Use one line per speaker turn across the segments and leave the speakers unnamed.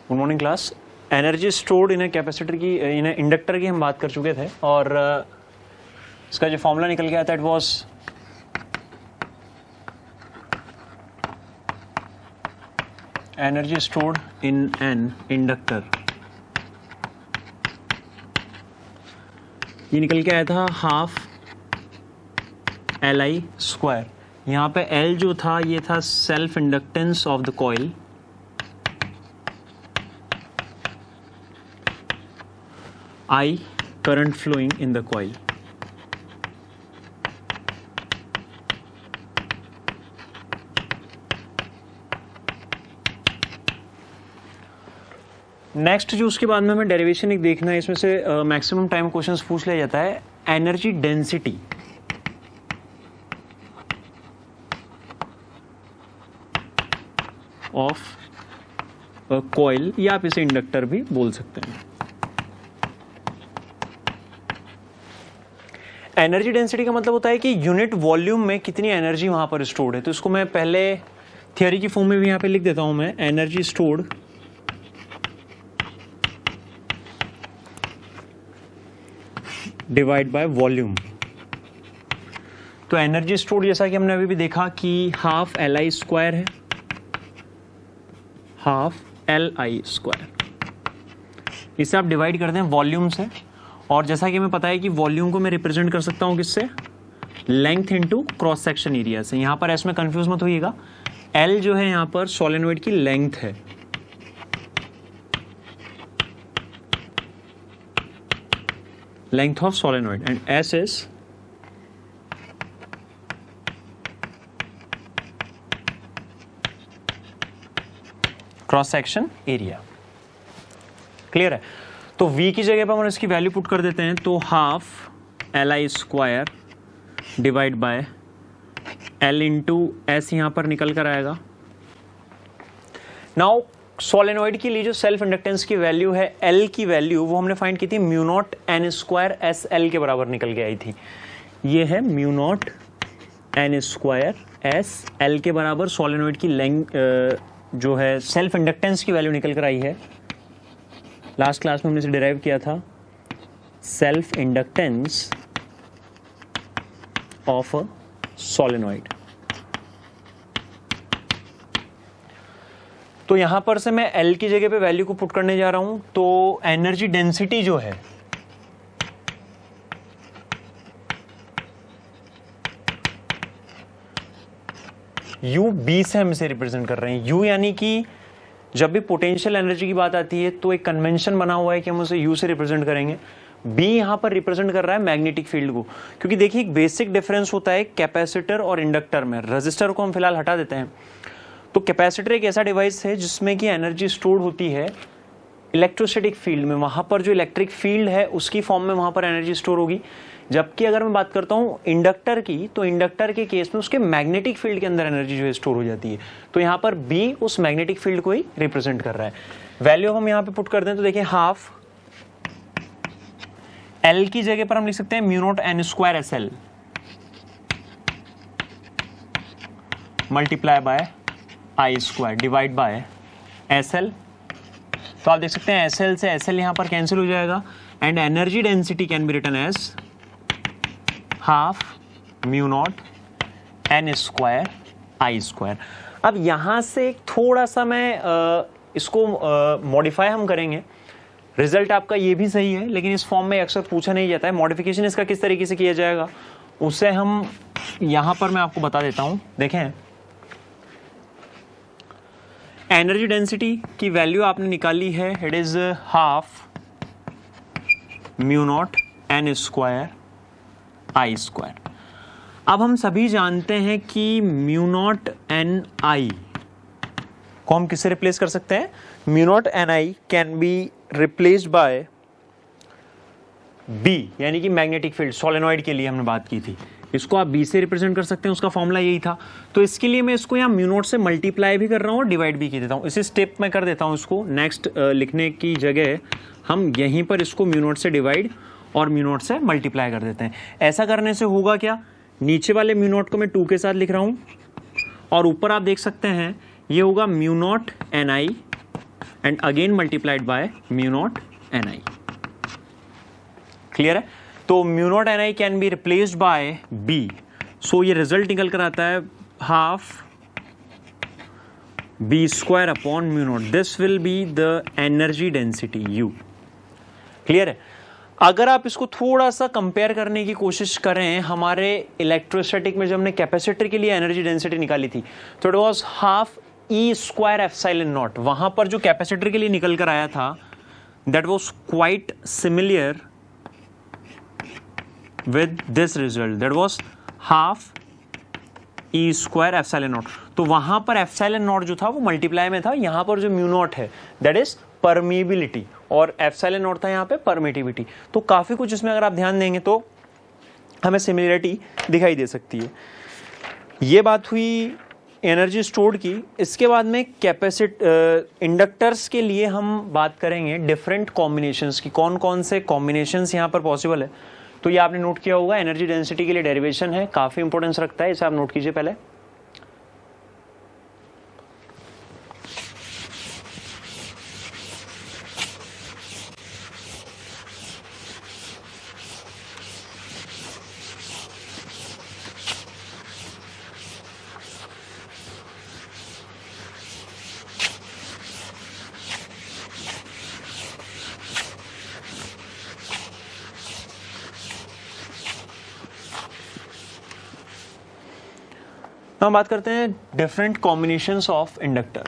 Good morning class. Energy stored in capacitor की, इन inductor की हम बात कर चुके थे और इसका जो फॉर्मूला निकल गया था it was energy stored in an inductor. ये निकल के आया था हाफ LI स्क्वायर। यहाँ पे L जो था ये था self inductance of the coil, I current flowing in the coil। Next जो उसके बाद में हमें डेरिवेशन एक देखना है, इसमें से मैक्सिमम टाइम क्वेश्चंस पूछ लिया जाता है। एनर्जी डेंसिटी ऑफ कॉइल, या आप इसे इंडक्टर भी बोल सकते हैं। एनर्जी डेंसिटी का मतलब होता है कि यूनिट वॉल्यूम में कितनी एनर्जी वहां पर स्टोर्ड है। तो इसको मैं पहले थियरी की फॉर्म में भी यहां पे लिख देता हूं मैं, energy stored divide by volume. तो एनर्जी स्टोर्ड जैसा कि हमने अभी भी देखा कि हाफ LI स्क्वायर है, हाफ LI स्क्वायर। इसे आप डिवाइड करते हैं वॉल्यूम से, और जैसा कि हमें पता है कि वॉल्यूम को मैं रिप्रेजेंट कर सकता हूं किससे, length into cross section area से। यहां पर इसमें कंफ्यूज मत होइएगा, L जो है यहां पर सोलेनोइड की लेंथ है, length of solenoid, and S is cross section area. Clear है? तो V की जगह पर हम इसकी वैल्यू पुट कर देते हैं, तो half LI square divide by L into S यहां पर निकल कर आएगा। नाउ सोलेनोइड के लिए जो सेल्फ इंडक्टेंस की वैल्यू है, L की वैल्यू, वो हमने फाइंड की थी mu naught N square SL के बराबर निकल के आई थी। ये है mu naught N square SL के बराबर सोलेनोइड की लेंथ जो है सेल्फ इंडक्टेंस की वैल्यू निकल कर आई है। लास्ट क्लास में हमने इसे डिराइव किया था, self inductance of a solenoid. तो यहां पर से मैं L की जगह पे वैल्यू को पुट करने जा रहा हूं, तो एनर्जी डेंसिटी जो है UB से हम इसे रिप्रेजेंट कर रहे हैं। U यानी कि जब भी पोटेंशियल एनर्जी की बात आती है तो एक कन्वेंशन बना हुआ है कि हम उसे U से रिप्रेजेंट करेंगे। B यहां पर रिप्रेजेंट कर रहा है मैग्नेटिक फील्ड को, क्योंकि देखिए एक बेसिक डिफरेंस होता है कैपेसिटर और इंडक्टर में। रेजिस्टर को हम फिलहाल हटा देते हैं। तो कैपेसिटर एक ऐसा डिवाइस है जिसमें कि एनर्जी स्टोर्ड होती है इलेक्ट्रोस्टैटिक फील्ड में, वहां पर जो इलेक्ट्रिक फील्ड है उसकी फॉर्म में वहां पर एनर्जी स्टोर होगी। जबकि अगर मैं बात करता हूं इंडक्टर की, तो इंडक्टर के केस में उसके मैग्नेटिक फील्ड के अंदर एनर्जी जो है स्टोर हो जाती है। तो यहां पर B उस मैग्नेटिक फील्ड को ही रिप्रेजेंट कर रहा है। वैल्यू हम यहां पे पुट कर दें तो देखिए हाफ L की जगह पर हम लिख सकते हैं mu naught N square SL multiply by I square divide by SL। तो आप देख सकते हैं SL से SL यहां पर कैंसिल हो जाएगा, and energy density can be written as half mu naught N square I square. अब यहां से थोड़ा सा मैं इसको मॉडिफाई हम करेंगे। रिजल्ट आपका ये भी सही है, लेकिन इस फॉर्म में अक्सर पूछा नहीं जाता है। मॉडिफिकेशन इसका किस तरीके से किया जाएगा उसे हम यहां पर मैं आपको बता देता हूं। देखें, एनर्जी डेंसिटी की वैल्यू आपने निकाली है, it is half mu naught N square I square. अब हम सभी जानते हैं कि म्यू नॉट NI को हम किससे रिप्लेस कर सकते हैं? Mu naught NI can be replaced bye B, यानी कि मैग्नेटिक फील्ड। सोलेनोइड के लिए हमने बात की थी, इसको आप B से रिप्रेजेंट कर सकते हैं, उसका फॉर्मूला यही था। तो इसके लिए मैं इसको यहाँ म्यू नॉट से मल्टीप्लाई भी कर रहा हूँ और डिवाइड भी कर देता हूँ। इसी स्टेप में कर देता हूँ इसको, नेक्स्ट लिखने की जगह हम यहीं पर इसको म्यू नॉट से डिवाइड और म्यू नॉट से मल्टीप्लाई कर देते हैं। ऐसा करने से होगा क्या, नीचे वाले म्यू नॉट को मैं 2 के साथ लिख रहा हूं और ऊपर आप देख सकते हैं ये होगा mu naught NI and again multiplied by mu naught N I. Clear है? तो mu naught N I can be replaced by B. So ये रिजल्ट निकल कर आता है half B square upon mu naught. This will be the energy density U. Clear है? अगर आप इसको थोड़ा सा कंपेयर करने की कोशिश करें हमारे इलेक्ट्रोस्टैटिक में जब हमने कैपेसिटर के लिए एनर्जी डेंसिटी निकाली थी तो it was half E square epsilon not. वहां पर जो कैपेसिटर के लिए निकल कर आया था that was quite similar with this result, that was half E square epsilon not. तो वहां पर एप्सिलॉन नॉट जो था वो मल्टीप्लाई में था, यहां पर जो म्यू नॉट है दैट इज परमिएबिलिटी और एप्सिलॉन नॉट था यहाँ पे परमिटिविटी। तो काफी कुछ इसमें अगर आप ध्यान देंगे तो हमें सिमिलरिटी दिखाई दे सकती है। ये बात हुई एनर्जी स्टोर्ड की। इसके बाद में इंडक्टर्स के लिए हम बात करेंगे डिफरेंट कॉम्बिनेशंस की, कौन कौन से कॉम्बिनेशंस यहाँ पर पॉसिबल है। तो ये आपने नोट किया होगा, एनर्जी डेंसिटी के लिए डेरिवेशन है, काफी इंपॉर्टेंस रखता है, इसे आप नोट कीजिए पहले। हम बात करते हैं different combinations of inductor.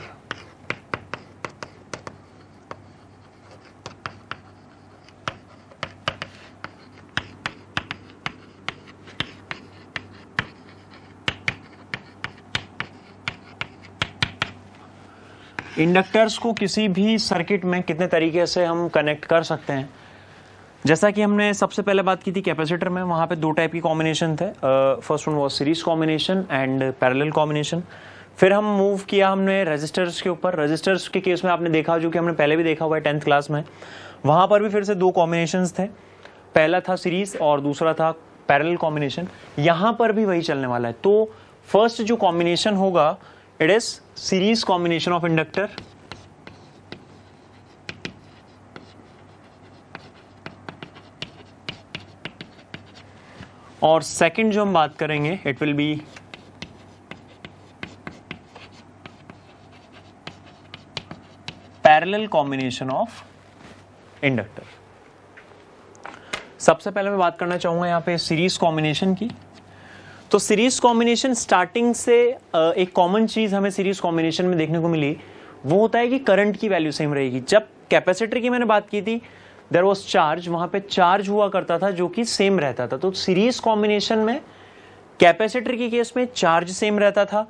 Inductors को किसी भी सर्किट में कितने तरीके से हम कनेक्ट कर सकते हैं। जैसा कि हमने सबसे पहले बात की थी कैपेसिटर में, वहाँ पे दो टाइप की कॉम्बिनेशन थे। First one was series combination and parallel combination. फिर हम मूव किया हमने रेजिस्टर्स के ऊपर। रेजिस्टर्स के केस में आपने देखा, जो कि हमने पहले भी देखा हुआ है 10th क्लास में, वहाँ पर भी फिर से दो कॉम्बिनेशंस थे, पहला था सीरीज और दूसरा था पैरेलल कॉम्बिनेशन। यहाँ पर भी वही चलने वाला है। तो फर्स्ट जो कॉम्बिनेशन होगा it is series combination of inductor, और सेकंड जो हम बात करेंगे it will B parallel combination of inductor. सबसे पहले मैं बात करना चाहूंगा यहाँ पे सीरीज कॉम्बिनेशन की। तो सीरीज कॉम्बिनेशन स्टार्टिंग से एक कॉमन चीज हमें सीरीज कॉम्बिनेशन में देखने को मिली, वो होता है कि करंट की वैल्यू सेम रहेगी। जब कैपेसिटर की मैंने बात की थी देयर वाज चार्ज, वहां पे चार्ज हुआ करता था जो कि सेम रहता था। तो सीरीज कॉम्बिनेशन में कैपेसिटर की केस में चार्ज सेम रहता था,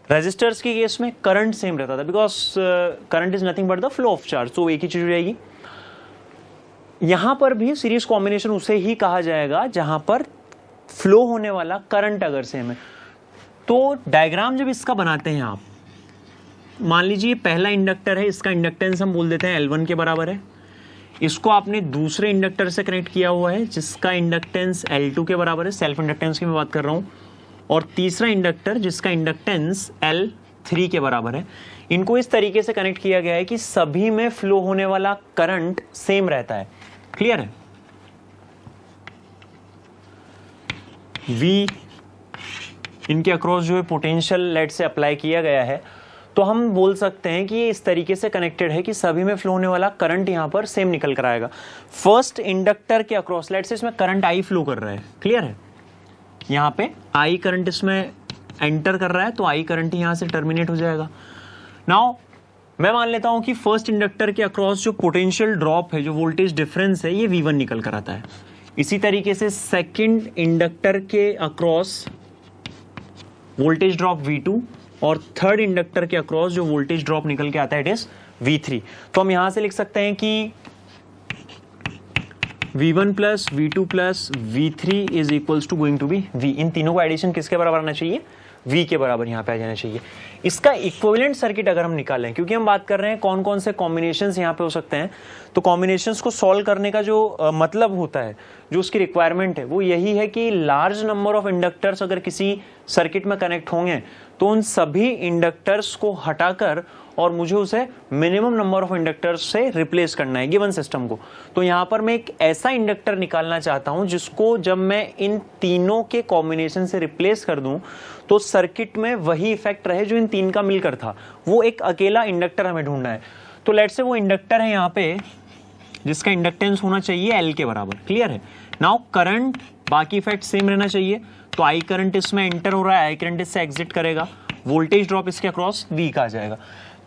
रेजिस्टर्स की केस में करंट सेम रहता था, because current is nothing but the flow of charge. तो एक ही चीज हो जाएगी। यहां पर भी सीरीज कॉम्बिनेशन उसे ही कहा जाएगा जहां पर फ्लो होने वाला करंट अगर सेम है। तो डायग्राम जब इसका बनाते हैं आप, मान लीजिए पहला इंडक्टर है, इसका इंडक्टेंस हम बोल देते हैं L1 के बराबर है। इसको आपने दूसरे इंडक्टर से कनेक्ट किया हुआ है जिसका इंडक्टेंस L2 के बराबर है, सेल्फ इंडक्टेंस की मैं बात कर रहा हूं, और तीसरा इंडक्टर जिसका इंडक्टेंस L3 के बराबर है। इनको इस तरीके से कनेक्ट किया गया है कि सभी में फ्लो होने वाला करंट सेम रहता है। क्लियर है? V इनके अक्रॉस जो है पोटेंशियल लेट से अप्लाई किया गया है, तो हम बोल सकते हैं कि ये इस तरीके से कनेक्टेड है कि सभी में फ्लो होने वाला करंट यहां पर सेम निकल कर आएगा। फर्स्ट इंडक्टर के अक्रॉस लेट से इसमें करंट I फ्लो कर रहा है। क्लियर है? यहां पे I करंट इसमें एंटर कर रहा है, तो I करंट यहां से टर्मिनेट हो जाएगा। नाउ मैं मान लेता हूं कि फर्स्ट इंडक्टर के अक्रॉस जो पोटेंशियल ड्रॉप है, जो वोल्टेज डिफरेंस है, ये V1 निकल कर आता है। इसी तरीके से सेकंड इंडक्टर के अक्रॉस वोल्टेज ड्रॉप V2 और थर्ड इंडक्टर के अक्रॉस जो वोल्टेज ड्रॉप निकल के आता है इट इज V3। तो हम यहां से लिख सकते हैं कि V1 plus V2 plus V3 is equals to going to be V। इन तीनों का एडिशन किसके बराबर आना चाहिए? V के बराबर यहाँ पे आ जाना चाहिए। इसका इक्विवेलेंट सर्किट अगर हम निकालें, क्योंकि हम बात कर रहे हैं कौन कौन से कॉम्बिनेशंस यहाँ पे हो सकते हैं, तो कॉम्बिनेशंस को सॉल्व करने का जो मतलब होता है, जो उसकी रिक्वायरमेंट है, वो यही है कि लार्ज नंबर ऑफ इंडक्टर्स अगर किसी सर्किट में कनेक्ट होंगे तो उन सभी इंडक्टर्स को हटाकर और मुझे उसे मिनिमम नंबर ऑफ इंडक्टर्स से रिप्लेस करना है गिवन सिस्टम को। तो यहां पर मैं एक ऐसा इंडक्टर निकालना चाहता हूं जिसको जब मैं इन तीनों के कॉम्बिनेशन से रिप्लेस कर दूं तो सर्किट में वही इफेक्ट रहे जो इन तीन का मिलकर था। वो एक अकेला इंडक्टर हमें ढूंढना है। तो लेट्स से वो इंडक्टर है यहाँ पे जिसका इंडक्टेंस होना चाहिए L के बराबर। क्लियर है? नाउ करंट, बाकी इफेक्ट सेम रहना चाहिए। तो I करंट इसमें एंटर हो रहा है, I करंट इससे एग्जिट करेगा, वोल्टेज ड्रॉप इसके अक्रॉस V का आ जाएगा।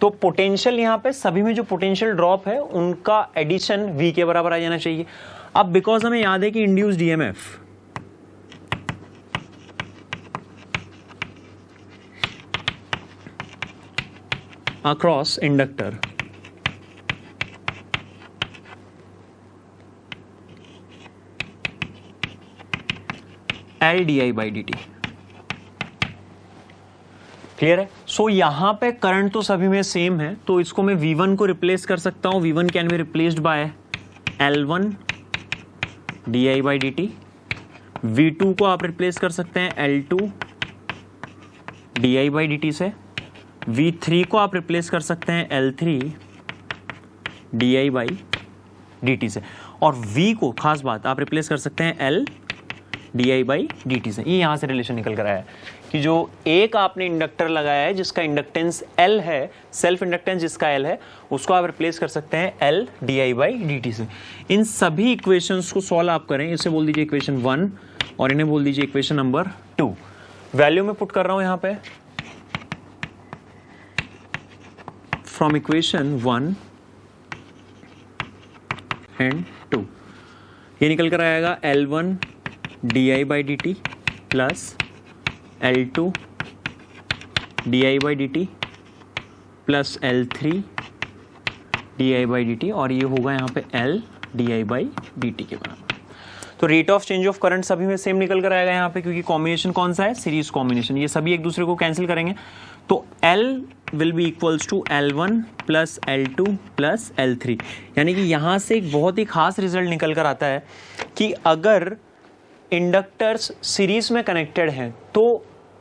तो पोटेंशियल यहाँ पे सभी में जो पोटेंशियल ड्रॉप है उनका एडिशन V के बराबर आ जाना चाहिए। अब बिकॉज हमें याद है कि induced EMF across inductor LdI/dt। Clear है? सो यहां पे करंट तो सभी में सेम है, तो इसको मैं V1 को रिप्लेस कर सकता हूं। V1 can be replaced bye L1 dI/dt। V2 को आप रिप्लेस कर सकते हैं L2 dI/dt से। V3 को आप रिप्लेस कर सकते हैं L3 dI/dt से। और V को, खास बात, आप रिप्लेस कर सकते हैं L dI/dt से। ये यहां से रिलेशन निकल कर आया है कि जो एक आपने इंडक्टर लगाया है जिसका इंडक्टेंस L है, सेल्फ इंडक्टेंस जिसका L है, उसको आप रिप्लेस कर सकते हैं L dI/dt से। इन सभी इक्वेशंस को सॉल्व आप करें। इसे बोल दीजिए इक्वेशन 1 और इन्हें बोल दीजिए इक्वेशन नंबर 2। वैल्यू में पुट कर रहा हूं यहां पे फ्रॉम इक्वेशन 1 एंड 2। ये निकल कर आएगा L1 dI/dt plus L2 dI/dt plus L3 dI/dt और ये होगा यहाँ पे L dI/dt के बराबर। तो rate of change of current सभी में सेम निकल कर आएगा यहाँ पे, क्योंकि कॉम्बिनेशन कौन सा है? Series combination. ये सभी एक दूसरे को कैंसिल करेंगे तो L will be equals to L1 plus L2 plus L3। यानी कि यहाँ से एक बहुत ही खास रिजल्ट निकल कर आता है कि अगर इंडक्टर्स सीरीज में कनेक्टेड हैं तो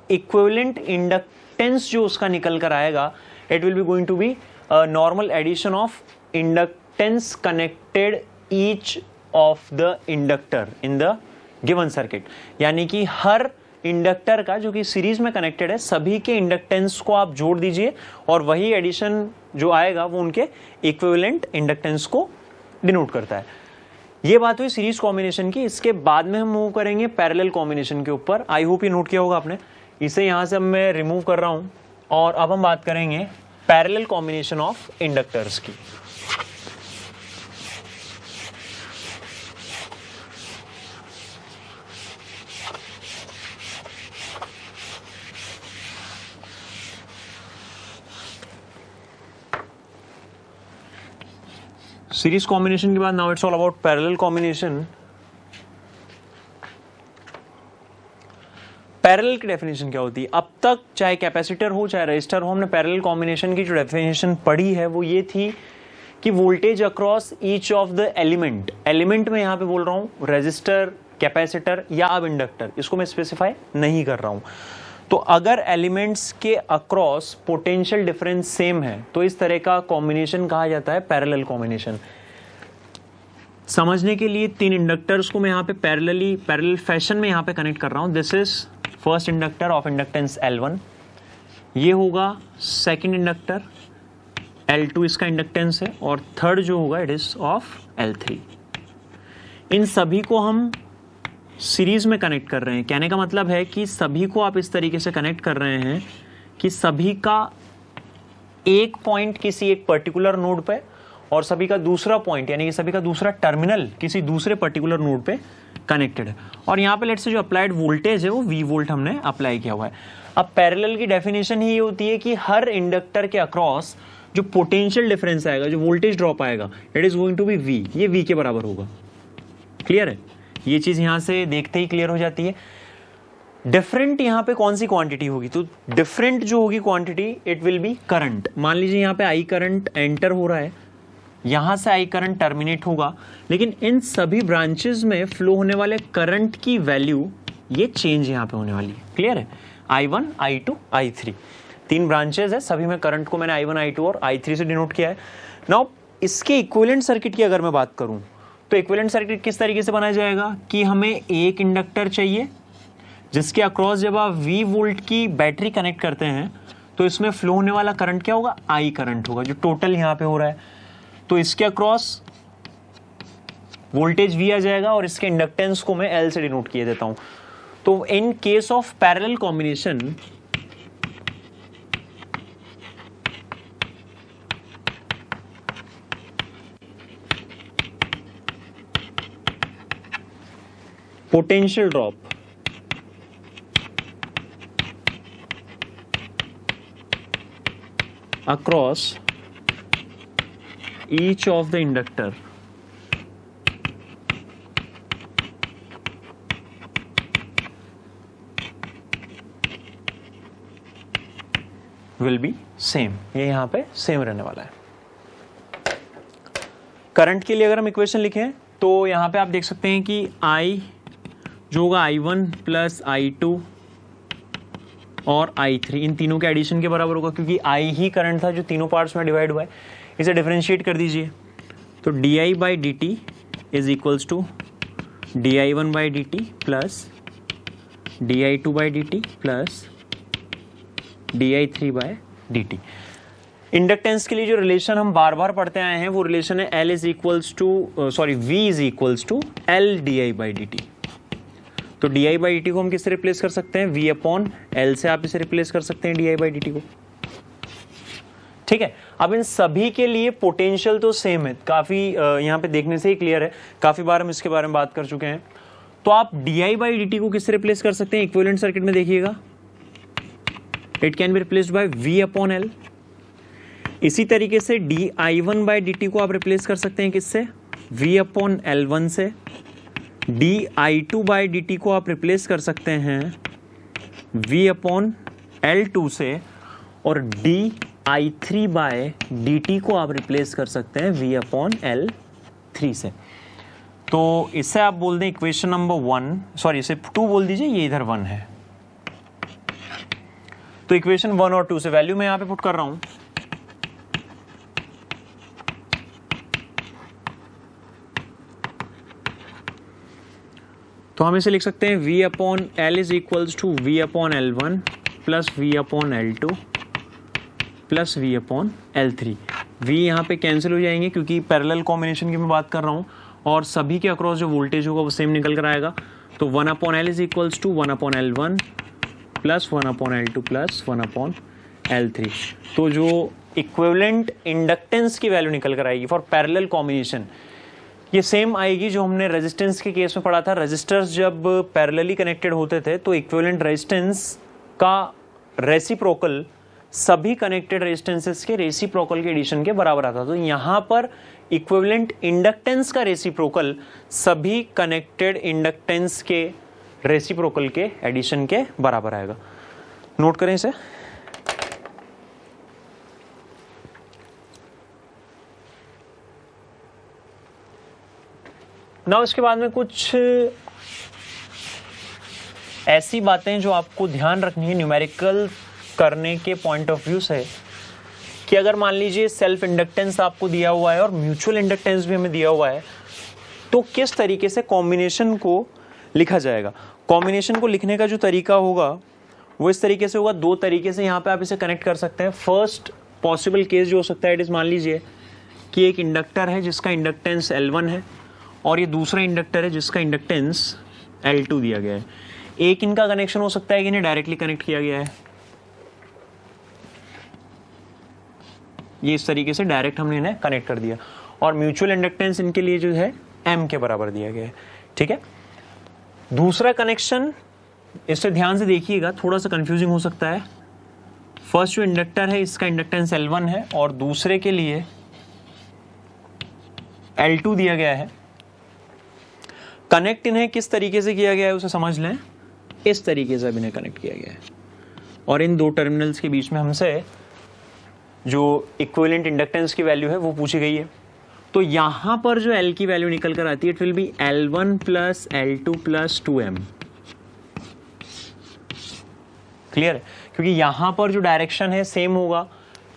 इक्विवेलेंट इंडक्टेंस जो उसका निकल कर आएगा, it will be going to be normal addition of inductance connected each of the inductor in the given circuit. यानी कि हर इंडक्टर का जो कि सीरीज में कनेक्टेड है, सभी के इंडक्टेंस को आप जोड़ दीजिए और वही एडिशन जो आएगा वो उनके इक्विवेलेंट इंडक्टेंस को डिनोट करता है। ये बात हुई सीरीज कॉम्बिनेशन की। इसके बाद में हम मूव करेंगे पैरेलल कॉम्बिनेशन के ऊपर। आई होप ये नोट किया होगा आपने। इसे यहां से अब मैं रिमूव कर रहा हूं और अब हम बात करेंगे पैरेलल कॉम्बिनेशन ऑफ इंडक्टर्स की। सीरीज कॉम्बिनेशन के बाद now it's all about parallel combination. Parallel की डेफिनेशन क्या होती है? अब तक चाहे कैपेसिटर हो चाहे रेजिस्टर हो, हमने पैरेलल कॉम्बिनेशन की जो डेफिनेशन पढ़ी है वो ये थी कि voltage across each of the element. Element में यहां पे बोल रहा हूं रेजिस्टर, कैपेसिटर या अब इंडक्टर, इसको मैं स्पेसिफाई नहीं कर रहा हूं। तो अगर एलिमेंट्स के अक्रॉस पोटेंशियल डिफरेंस सेम है तो इस तरह का कॉम्बिनेशन कहा जाता है पैरेलल कॉम्बिनेशन। समझने के लिए तीन इंडक्टर्स को मैं यहाँ पे पैरेलल फैशन में यहाँ पे कनेक्ट कर रहा हूँ। This is first inductor of inductance L1, ये होगा सेकंड इंडक्टर L2 इसका इंडक्टेंस है, और थर्ड जो होगा इट इज ऑफ L3। इन सभी को हम सीरीज में कनेक्ट कर रहे हैं। कहने का मतलब है कि सभी को आप इस तरीके से कनेक्ट कर रहे हैं कि सभी का एक पॉइंट किसी एक पर्टिकुलर नोड पे और सभी का दूसरा पॉइंट यानी कि सभी का दूसरा टर्मिनल किसी दूसरे पर्टिकुलर नोड पे कनेक्टेड है। और यहाँ पे लेट्स से जो अप्लाइड वोल्टेज है वो V वोल्ट हमने अप्लाई किया हुआ है। अब पैरेलल की डेफिनेशन ही ये होती है कि हर इंडक्टर के अक्रॉस जो पोटेंशियल डिफरेंस आएगा, जो वोल्टेज ड्रॉप आएगा, it is going to be V। ये V के बराबर होगा। क्लियर है? ये चीज यहां से देखते ही क्लियर हो जाती है। डिफरेंट यहां पे कौन सी क्वांटिटी होगी? तो डिफरेंट जो होगी quantity it will B current. मान लीजिए यहां पे आई करंट एंटर हो रहा है, यहां से आई करंट टर्मिनेट होगा, लेकिन इन सभी ब्रांचेस में फ्लो होने वाले करंट की वैल्यू ये चेंज यहां पे होने वाली है। क्लियर है? I1, I2, I3 तीन ब्रांचेस है, सभी में करंट को मैंने I1, I2 और I3 से डिनोट किया है। नाउ इसके इक्विवेलेंट सर्किट की अगर मैं बात करूं तो इक्विवेलेंट सर्किट किस तरीके से बनाया जाएगा कि हमें एक इंडक्टर चाहिए जिसके अक्रॉस जब आप V वोल्ट की बैटरी कनेक्ट करते हैं तो इसमें फ्लो होने वाला करंट क्या होगा, I करंट होगा, जो टोटल यहां पे हो रहा है। तो इसके अक्रॉस वोल्टेज V आ जाएगा और इसके इंडक्टेंस को मैं L से डिनोट किए देता हूं। तो in case of parallel combination potential drop across each of the inductor will be same। ये यहां पे सेम रहने वाला है। करंट के लिए अगर हम इक्वेशन लिखें तो यहां पे आप देख सकते हैं कि I जो होगा I1 प्लस I2 और I3 इन तीनों के एडिशन के बराबर होगा, क्योंकि I ही करंट था जो तीनों पार्ट्स में डिवाइड हुआ है। इसे डिफरेंशिएट कर दीजिए तो di by D T is equals to di1 by D T plus di2 by D T plus di3 by D T. Inductance के लिए जो रिलेशन हम बार बार पढ़ते आए हैं वो रिलेशन है L is equals to V is equals to L di by D T. तो di बाई डी टी को हम किससे रिप्लेस कर सकते हैं, V अपॉन L से आप इसे रिप्लेस कर सकते हैं di बाई डी टी को। ठीक है, अब इन सभी के लिए पोटेंशियल तो सेम है, काफी यहां पे देखने से ही क्लियर है, काफी बार हम इसके बारे में बात कर चुके हैं। तो आप di बाई डी टी को किससे रिप्लेस कर सकते हैं, इक्विवेलेंट सर्किट में देखिएगा, it can be replaced bye V upon L। इसी तरीके से di1 बाई डी टी को आप रिप्लेस कर सकते हैं किससे, V अपॉन L1 से। di2 बाई डी टी को आप रिप्लेस कर सकते हैं V अपॉन L2 से, और di3 बाय डी टी को आप रिप्लेस कर सकते हैं V अपॉन L3 से। तो इससे आप बोल दें इक्वेशन नंबर 1, सॉरी इसे 2 बोल दीजिए, ये इधर 1 है। तो इक्वेशन 1 और 2 से वैल्यू मैं यहां पे पुट कर रहा हूं। तो हम इसे लिख सकते हैं V upon L is equals to V upon L1 plus V upon L2 plus V upon L3। V यहाँ पे कैंसिल हो जाएंगे क्योंकि पैरेलल कॉम्बिनेशन की मैं बात कर रहा हूँ और सभी के अक्रॉस जो वोल्टेज होगा वो सेम निकल कर आएगा। तो 1 upon L is equals to 1 upon L1 plus 1 upon L2 plus 1 upon L3। तो जो इक्विवेलेंट इंडक्टेंस की वैल्यू निकल कर आएगी फॉर पैरेलल कॉम्बिनेशन, ये सेम आएगी जो हमने रेजिस्टेंस के केस में पढ़ा था। रेजिस्टर्स जब पैरेलली कनेक्टेड होते थे तो इक्विवेलेंट रेजिस्टेंस का रेसिप्रोकल सभी कनेक्टेड रेजिस्टेंसेस के रेसिप्रोकल के एडिशन के बराबर आता। तो यहां पर इक्विवेलेंट इंडक्टेंस का रेसिप्रोकल सभी कनेक्टेड इंडक्टेंस के रेसिप्रोकल के एडिशन के बराबर आएगा। नोट करें इसे। ना इसके बाद में कुछ ऐसी बातें जो आपको ध्यान रखनी है न्यूमेरिकल करने के पॉइंट ऑफ व्यू से, कि अगर मान लीजिए सेल्फ इंडक्टेंस आपको दिया हुआ है और म्यूचुअल इंडक्टेंस भी हमें दिया हुआ है, तो किस तरीके से कॉम्बिनेशन को लिखा जाएगा। कॉम्बिनेशन को लिखने का जो तरीका होगा वो इस तरीके से होगा, दो तरीके से यहाँ पे आप इसे कनेक्ट कर सकते हैं। फर्स्ट पॉसिबल केस जो हो सकता है इट इज, मान लीजिए कि एक इंडक्टर है जिसका इंडक्टेंस L1 है और ये दूसरा इंडक्टर है जिसका इंडक्टेंस L2 दिया गया है। एक इनका कनेक्शन हो सकता है कि इन्हें डायरेक्टली कनेक्ट किया गया है, ये इस तरीके से डायरेक्ट हमने इन्हें कनेक्ट कर दिया, और म्यूचुअल इंडक्टेंस इनके लिए जो है M के बराबर दिया गया है। ठीक है, दूसरा कनेक्शन इससे ध्यान से देखिएगा, थोड़ा सा कंफ्यूजिंग हो सकता है। फर्स्ट जो इंडक्टर है इसका इंडक्टेंस L1 है और दूसरे के लिए L2 दिया गया है। कनेक्ट इन्हें किस तरीके से किया गया है उसे समझ लें, इस तरीके से अब इन्हें कनेक्ट किया गया है और इन दो टर्मिनल्स के बीच में हमसे जो इक्विवेलेंट इंडक्टेंस की वैल्यू है वो पूछी गई है। तो यहां पर जो L की वैल्यू निकल कर आती है it will B L1 plus L2 plus 2M। Clear है, क्योंकि यहाँ पर जो डायरेक्शन है सेम होगा,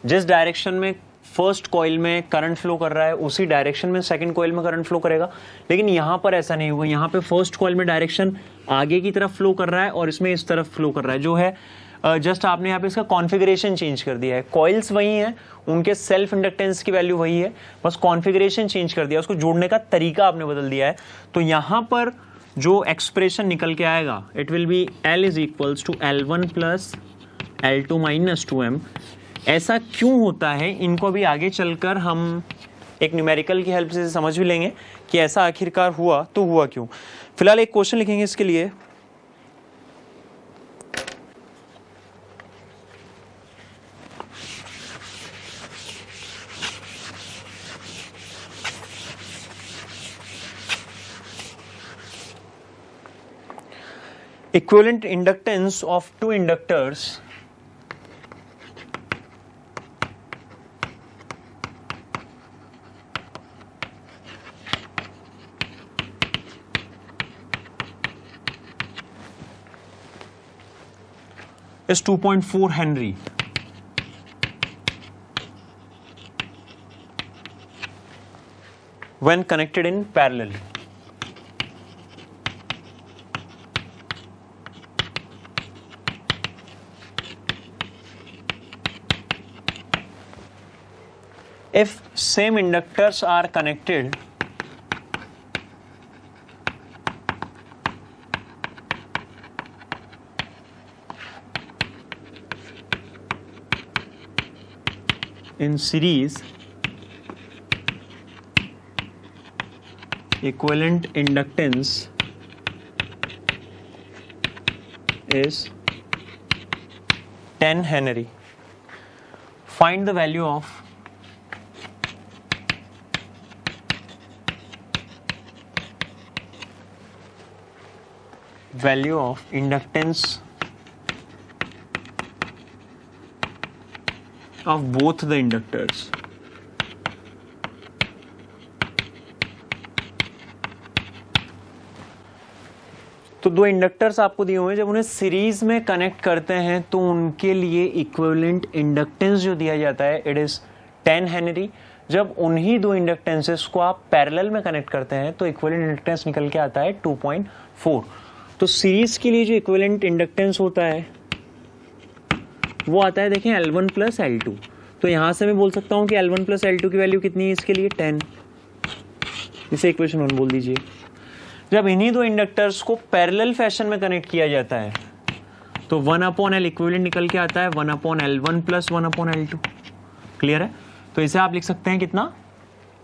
जिस डायरेक्शन में फर्स्ट कॉइल में करंट फ्लो कर रहा है उसी डायरेक्शन में सेकंड कॉइल में करंट फ्लो करेगा। लेकिन यहाँ पर ऐसा नहीं होगा, यहाँ पे फर्स्ट कॉइल में डायरेक्शन आगे की तरफ फ्लो कर रहा है और इसमें इस तरफ फ्लो कर रहा है, जो है जस्ट आपने यहाँ पे इसका कॉन्फ़िगरेशन चेंज कर दिया है। कॉइल्स वही हैं, उनके सेल्फ इंडक्टेंस की वैल्यू वही है, बस कॉन्फ़िगरेशन चेंज कर दिया, उसको जोड़ने का तरीका आपने बदल दिया है। तो यहाँ पर जो एक्सप्रेशन निकल के आएगा, it will be L is equals to L1 plus L2 minus 2M। ऐसा क्यों होता है, इनको भी आगे चलकर हम एक न्यूमेरिकल की हेल्प से समझ भी लेंगे कि ऐसा आखिरकार हुआ तो हुआ क्यों। फिलहाल एक क्वेश्चन लिखेंगे इसके लिए। Equivalent inductance of two inductors is 2.4 Henry. When connected in parallel. If same inductors are connected in series, equivalent inductance is 10 Henry. Find the value of inductance of both the inductors. तो दो inductors आपको दिए हुए हैं, जब उन्हें series में connect करते हैं तो उनके लिए इक्विवेलेंट इंडक्टेंस जो दिया जाता है इट इज 10 हेनरी। जब उन्हीं दो इंडक्टेंसेस को आप पैरेलल में कनेक्ट करते हैं तो इक्विवेलेंट इंडक्टेंस निकल के आता है 2.4। तो सीरीज के लिए जो इक्विवेलेंट इंडक्टेंस होता है वो आता है, देखें, L1 प्लस L2। तो यहां से मैं बोल सकता हूं कि L1 प्लस L2 की वैल्यू कितनी है इसके लिए 10। इसे इक्वेशन 1 बोल दीजिए। जब इन्हीं दो इंडक्टर्स को पैरेलल फैशन में कनेक्ट किया जाता है तो 1/L इक्विवेलेंट निकल के आता है 1/L1 प्लस 1/L2। क्लियर है? तो इसे आप लिख सकते हैं कितना,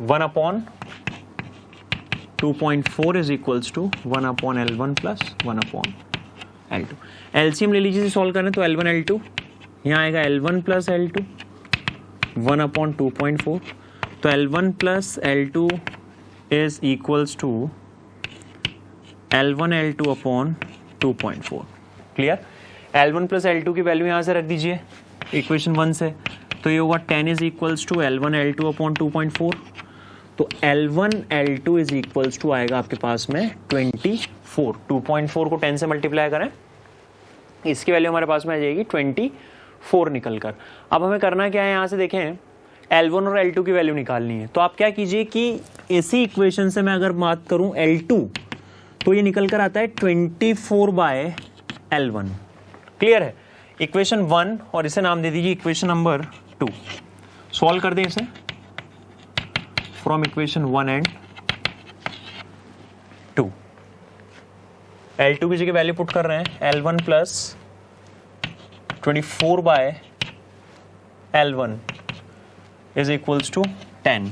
1/2.4 is equals to 1/L1 plus 1/L2। LCM ले लीजिए, सॉल्व करें तो L1 L2 यहाँ आएगा L1 प्लस L2 1/2.4। तो L1 plus L2 is equals to L1 L2 upon 2.4। Clear? L1 plus L2 की वैल्यू यहाँ से रख दीजिए इक्वेशन 1 से, तो ये होगा 10 is equals to L1 L2 upon 2.4। तो L1 L2 is equals to आएगा आपके पास में 24। 2.4 को 10 से मल्टीप्लाई करें, इसकी वैल्यू हमारे पास में आ जाएगी 24 निकल कर। अब हमें करना क्या है, यहाँ से देखें L1 और L2 की वैल्यू निकालनी है। तो आप क्या कीजिए कि इसी इक्वेशन से मैं अगर बात करूं L2 तो ये निकल कर आता है 24/L1। क्लियर है? इक्वेशन 1 और इसे नाम दे दीजिए इक्वेशन नंबर 2। सॉल्व कर दें इसे फ्रॉम इक्वेशन 1 एंड 2। L2 की जगह वैल्यू पुट कर रहे हैं, L1 plus 24/L1 is equals to 10।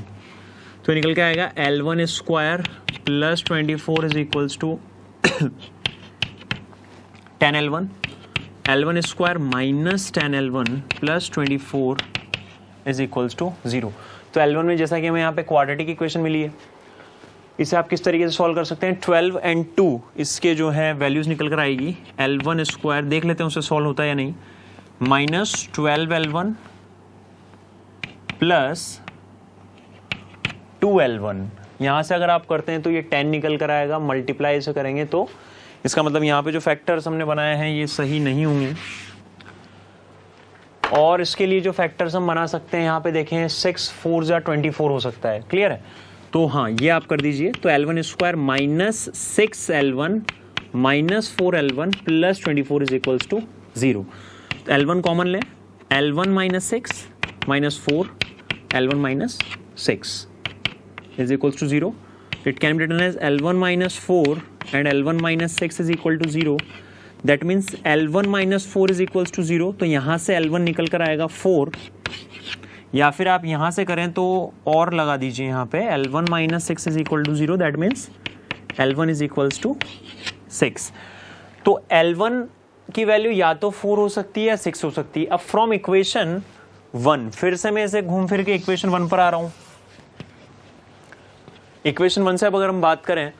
तो निकल के आएगा L1 square plus 24 is equals to 10L1, L1 square minus 10L1 plus 24 is equals to 0। तो L1 में जैसा कि हमें यहाँ पे क्वाड्रेटिक इक्वेशन मिली है, इसे आप किस तरीके से सॉल्व कर सकते हैं, 12 एंड 2 इसके जो है वैल्यूज निकल कर आएगी। L1 स्क्वायर देख लेते हैं उससे सॉल्व होता है या नहीं, माइनस 12L1 प्लस 2L1। यहाँ से अगर आप करते हैं तो ये 10 निकल कर आएगा, मल्टीप्लाई से करेंगे तो इसका मतलब यहाँ पे जो फैक्टर्स हमने बनाए हैं ये सही नहीं होंगे। और इसके लिए जो फैक्टर्स हम बना सकते हैं यहाँ पे देखें 6 4 या 24 हो सकता है, क्लियर है। तो हाँ ये आप कर दीजिए, तो L1 square minus 6L1 minus 4L1 plus 24 is equals to 0। L1 common लें, L1 minus 6 minus 4 L1 minus 6 is equals to 0. It can be written as L1 minus 4 and L1 minus 6 is equal to 0. That means L1 minus 4 is equals to 0. तो यहाँ से L1 निकल कर आएगा 4, या फिर आप यहाँ से करें तो और लगा दीजिए यहाँ पे L1 minus 6 is equal to 0. That means L1 is equals to 6. तो L1 की वैल्यू या तो 4 हो सकती है या 6 हो सकती है। अब फ्रॉम इक्वेशन 1 फिर से मैं इसे घूम फिर के इक्वेशन 1 पर आ रहा हूँ। इक्वेशन 1 से अब अगर हम बात करें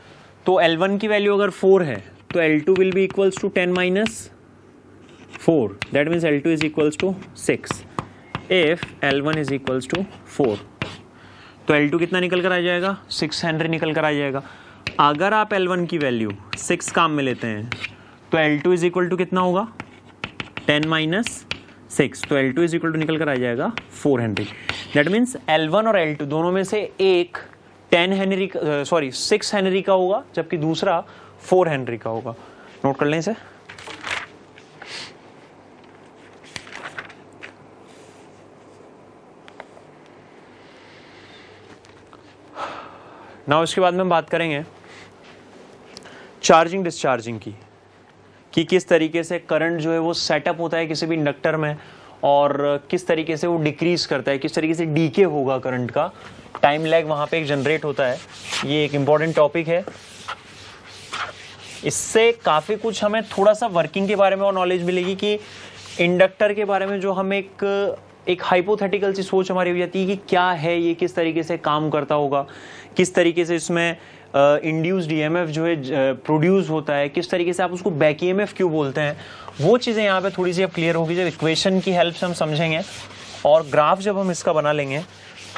तो L1 की वैल्यू अगर 4 है तो L2 will be equals to 10 minus 4, that means L2 is equals to 6 if L1 is equals to 4। तो L2 कितना निकल कर आ जाएगा, 6 हेनरी निकल कर आ जाएगा। अगर आप L1 की वैल्यू 6 काम में लेते हैं तो L2 इज इक्वल टू कितना होगा, 10 माइनस 6, तो L2 इज इक्वल टू निकल कर आ जाएगा 4 हेनरी। दैट मीन्स L1 और L2 दोनों में से एक 6 हेनरी का होगा जबकि दूसरा 4 हेनरी का होगा। नोट कर लें इसे। नाउ इसके बाद में हम बात करेंगे चार्जिंग डिस्चार्जिंग की, कि किस तरीके से करंट जो है वो सेटअप होता है किसी भी इंडक्टर में और किस तरीके से वो डिक्रीज करता है, किस तरीके से डीके होगा करंट का, टाइम लैग वहाँ पे एक जनरेट होता है। ये एक इम्पॉर्टेंट टॉपिक है। इससे काफ़ी कुछ हमें थोड़ा सा वर्किंग के बारे में और नॉलेज मिलेगी कि इंडक्टर के बारे में जो हम एक हाइपोथेटिकल सी सोच हमारी हो जाती है कि क्या है ये, किस तरीके से काम करता होगा, किस तरीके से इसमें इंड्यूस्ड ईएमएफ जो है प्रोड्यूस होता है, किस तरीके से आप उसको बैक ईएमएफ क्यों बोलते हैं, वो चीज़ें यहाँ पे थोड़ी सी अब क्लियर होगी जब इक्वेशन की हेल्प से हम समझेंगे और ग्राफ जब हम इसका बना लेंगे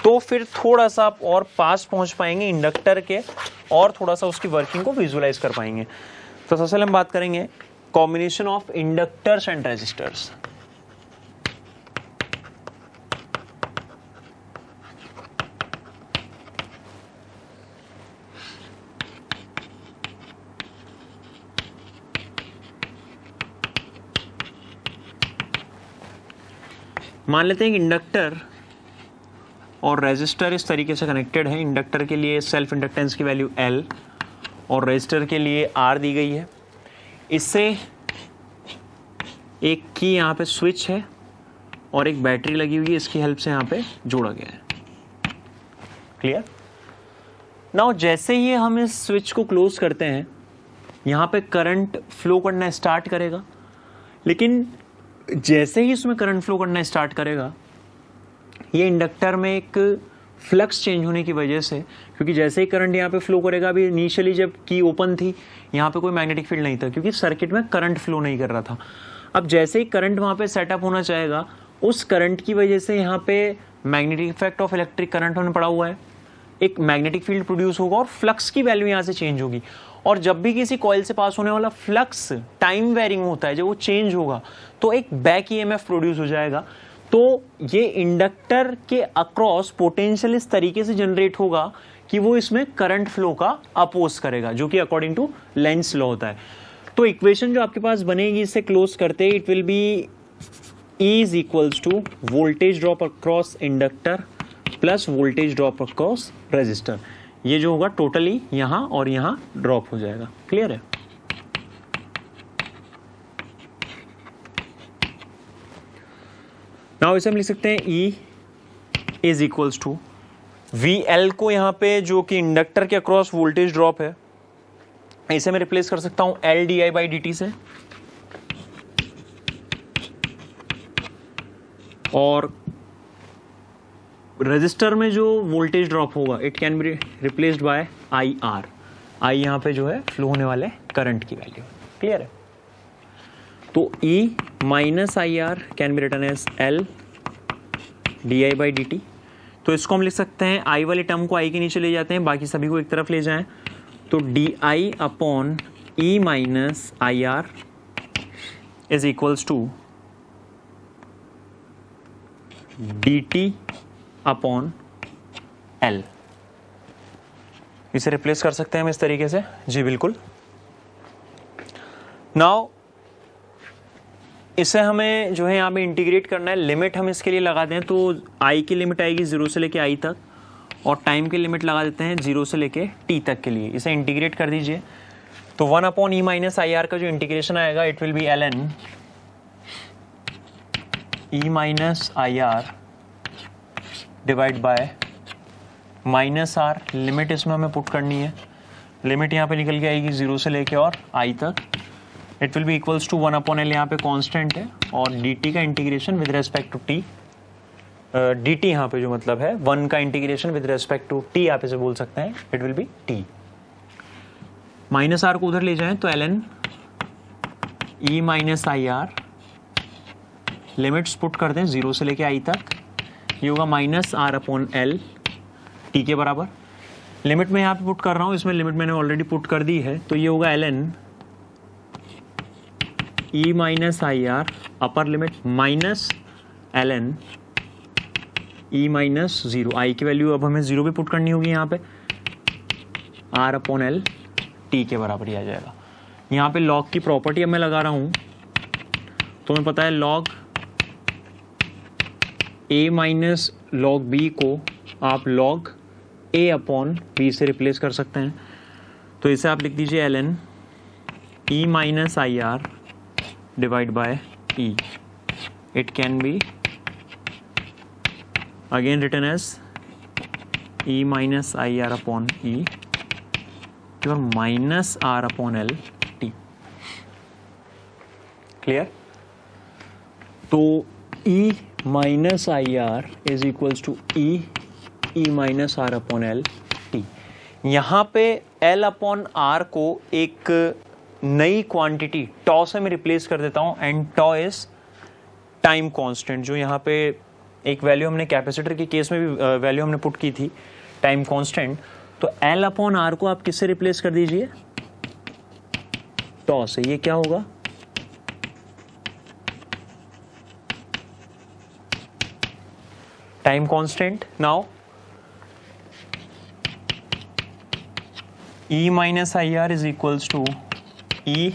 तो फिर थोड़ा सा आप और पास पहुंच पाएंगे इंडक्टर के और थोड़ा सा उसकी वर्किंग को विजुअलाइज कर पाएंगे। तो सबसे पहले हम बात करेंगे combination of inductors and resistors. मान लेते हैं कि इंडक्टर और रेजिस्टर इस तरीके से कनेक्टेड है। इंडक्टर के लिए सेल्फ इंडक्टेंस की वैल्यू L और रेजिस्टर के लिए R दी गई है। इससे एक की यहाँ पे स्विच है और एक बैटरी लगी हुई है, इसकी हेल्प से यहाँ पे जोड़ा गया है। क्लियर? नाउ जैसे ही हम इस स्विच को क्लोज करते हैं यहाँ पे करंट फ्लो करना स्टार्ट करेगा, लेकिन जैसे ही इसमें करंट फ्लो करना स्टार्ट करेगा ये इंडक्टर में एक फ्लक्स चेंज होने की वजह से, क्योंकि जैसे ही करंट यहाँ पे फ्लो करेगा, अभी इनिशियली जब की ओपन थी यहाँ पे कोई मैग्नेटिक फील्ड नहीं था क्योंकि सर्किट में करंट फ्लो नहीं कर रहा था। अब जैसे ही करंट वहाँ पे सेटअप होना चाहेगा, उस करंट की वजह से यहाँ पे magnetic effect of electric current होने पड़ा हुआ है, एक मैग्नेटिक फील्ड प्रोड्यूस होगा और फ्लक्स की वैल्यू यहाँ से चेंज होगी। और जब भी किसी कॉइल से पास होने वाला फ्लक्स टाइम वेरिंग होता है, जब वो चेंज होगा तो एक बैक ईएमएफ प्रोड्यूस हो जाएगा। तो ये इंडक्टर के अक्रॉस पोटेंशियल इस तरीके से जनरेट होगा कि वो इसमें करंट फ्लो का अपोज करेगा, जो कि अकॉर्डिंग टू लेंस लॉ होता है। तो इक्वेशन जो आपके पास बनेगी इससे क्लोज करते it will be E is equals to voltage drop across inductor plus voltage drop across resistor. ये जो होगा टोटली यहाँ और यहाँ ड्रॉप हो जाएगा। क्लियर है? नाउ इसे हम लिख सकते हैं E is equals to VL को यहाँ पे जो कि इंडक्टर के अक्रॉस वोल्टेज ड्रॉप है, इसे मैं रिप्लेस कर सकता हूं L di बाई dt से, और रेजिस्टर में जो वोल्टेज ड्रॉप होगा it can be replaced bye IR। I यहाँ पे जो है फ्लो होने वाले करंट की वैल्यू। क्लियर है? तो E minus IR can be written as L di by dt। तो इसको हम लिख सकते हैं, I वाले टर्म को I के नीचे ले जाते हैं, बाकी सभी को एक तरफ ले जाएं, तो di upon E minus IR is equals to dt upon L। इसे रिप्लेस कर सकते हैं हम इस तरीके से, जी बिल्कुल। नाउ इसे हमें जो है यहाँ पे इंटीग्रेट करना है। लिमिट हम इसके लिए लगा दें तो i की लिमिट आएगी 0 से लेके i तक, और टाइम की लिमिट लगा देते हैं 0 से लेके t तक के लिए। इसे इंटीग्रेट कर दीजिए तो 1 upon e minus I R का जो इंटीग्रेशन आएगा it will be ln e minus I R divide by minus R. Limit इसमें हमें पुट करनी है, लिमिट यहाँ पे निकल के आएगी 0 से लेके और i तक। It will be equals to 1 upon L, यहाँ पे कांस्टेंट है, और dt का integration with respect to t, dt यहाँ पे जो मतलब है 1 का integration with respect to t आप इसे बोल सकते हैं, it will be t। Minus R को उधर ले जाएं तो ln e minus I R, limits put कर दें 0 से लेके i तक, ये होगा minus R upon L T के बराबर। लिमिट में यहाँ पे पुट कर रहा हूँ, इसमें लिमिट मैंने ऑलरेडी पुट कर दी है, तो ये होगा ln e minus I are upper limit minus ln e minus 0। i की वैल्यू अब हमें 0 पे पुट करनी होगी यहाँ पे, r अपॉन एल टी के बराबर ही आ जाएगा। यहाँ पे log की प्रॉपर्टी अब मैं लगा रहा हूँ, तो हमें पता है log a minus log b को आप log a अपॉन b से रिप्लेस कर सकते हैं। तो इसे आप लिख दीजिए ln e minus I R divide by e। It can be again written as e minus I R upon e और minus R upon L T. Clear? तो e minus I R is equals to e minus R upon L T. यहाँ पे l upon R को एक नई quantity टॉ से मैं replace कर देता हूँ, and toe is time constant. जो यहाँ पे एक वैल्यू हमने कैपेसिटर के केस में भी वैल्यू हमने पुट की थी, टाइम कांस्टेंट। तो l अपॉन आर को आप किससे रिप्लेस कर दीजिए? टॉ से। ये क्या होगा? Time constant. Now e minus I R is equals to e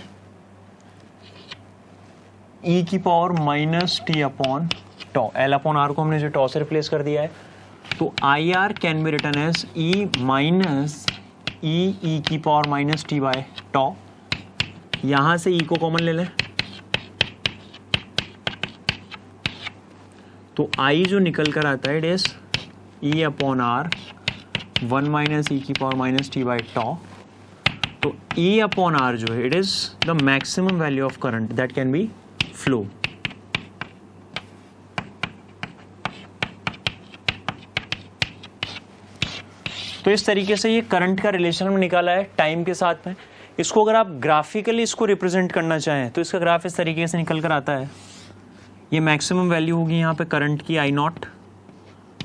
की power minus T upon tau. L upon R को हमने जो टॉ से रिप्लेस कर दिया है, तो I R can be written as e minus E की power minus T by tau. यहां से e को कॉमन ले लें, तो i जो निकल कर आता है it is e upon R 1 minus E की power minus T by tau. तो e अपॉन आर जो है it is the maximum value of current that can be flow. तो इस तरीके से ये करंट का रिलेशन हमने निकाला है टाइम के साथ में। इसको अगर आप ग्राफिकली इसको रिप्रेजेंट करना चाहें तो इसका ग्राफ इस तरीके से निकल कर आता है। ये मैक्सिमम वैल्यू होगी यहाँ पे करंट की I not,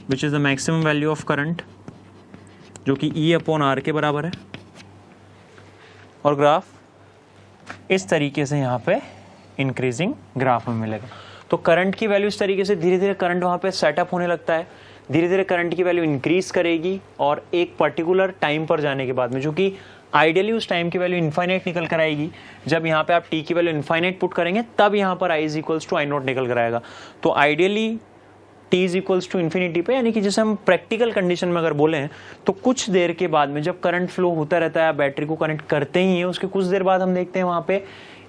which is the maximum value of current, जो कि E अपॉन आर के बराबर है। और ग्राफ इस तरीके से यहाँ पे इंक्रीजिंग ग्राफ में मिलेगा। तो करंट की वैल्यू इस तरीके से धीरे धीरे करंट वहाँ पे सेटअप होने लगता है, धीरे धीरे करंट की वैल्यू इंक्रीज करेगी, और एक पर्टिकुलर टाइम पर जाने के बाद में, जो कि आइडियली उस टाइम की वैल्यू इन्फाइनाइट निकल कर आएगी। जब यहाँ पे आप t की वैल्यू इन्फाइनाइट पुट करेंगे तब यहाँ पर i is equals to I naught निकल कर आएगा। तो ideally t is equals to infinity पे, यानी कि जैसे हम प्रैक्टिकल कंडीशन में अगर बोले हैं तो कुछ देर के बाद में जब करंट फ्लो होता रहता है, बैटरी को कनेक्ट करते ही है, उसके कुछ देर बाद हम देखते हैं वहाँ पे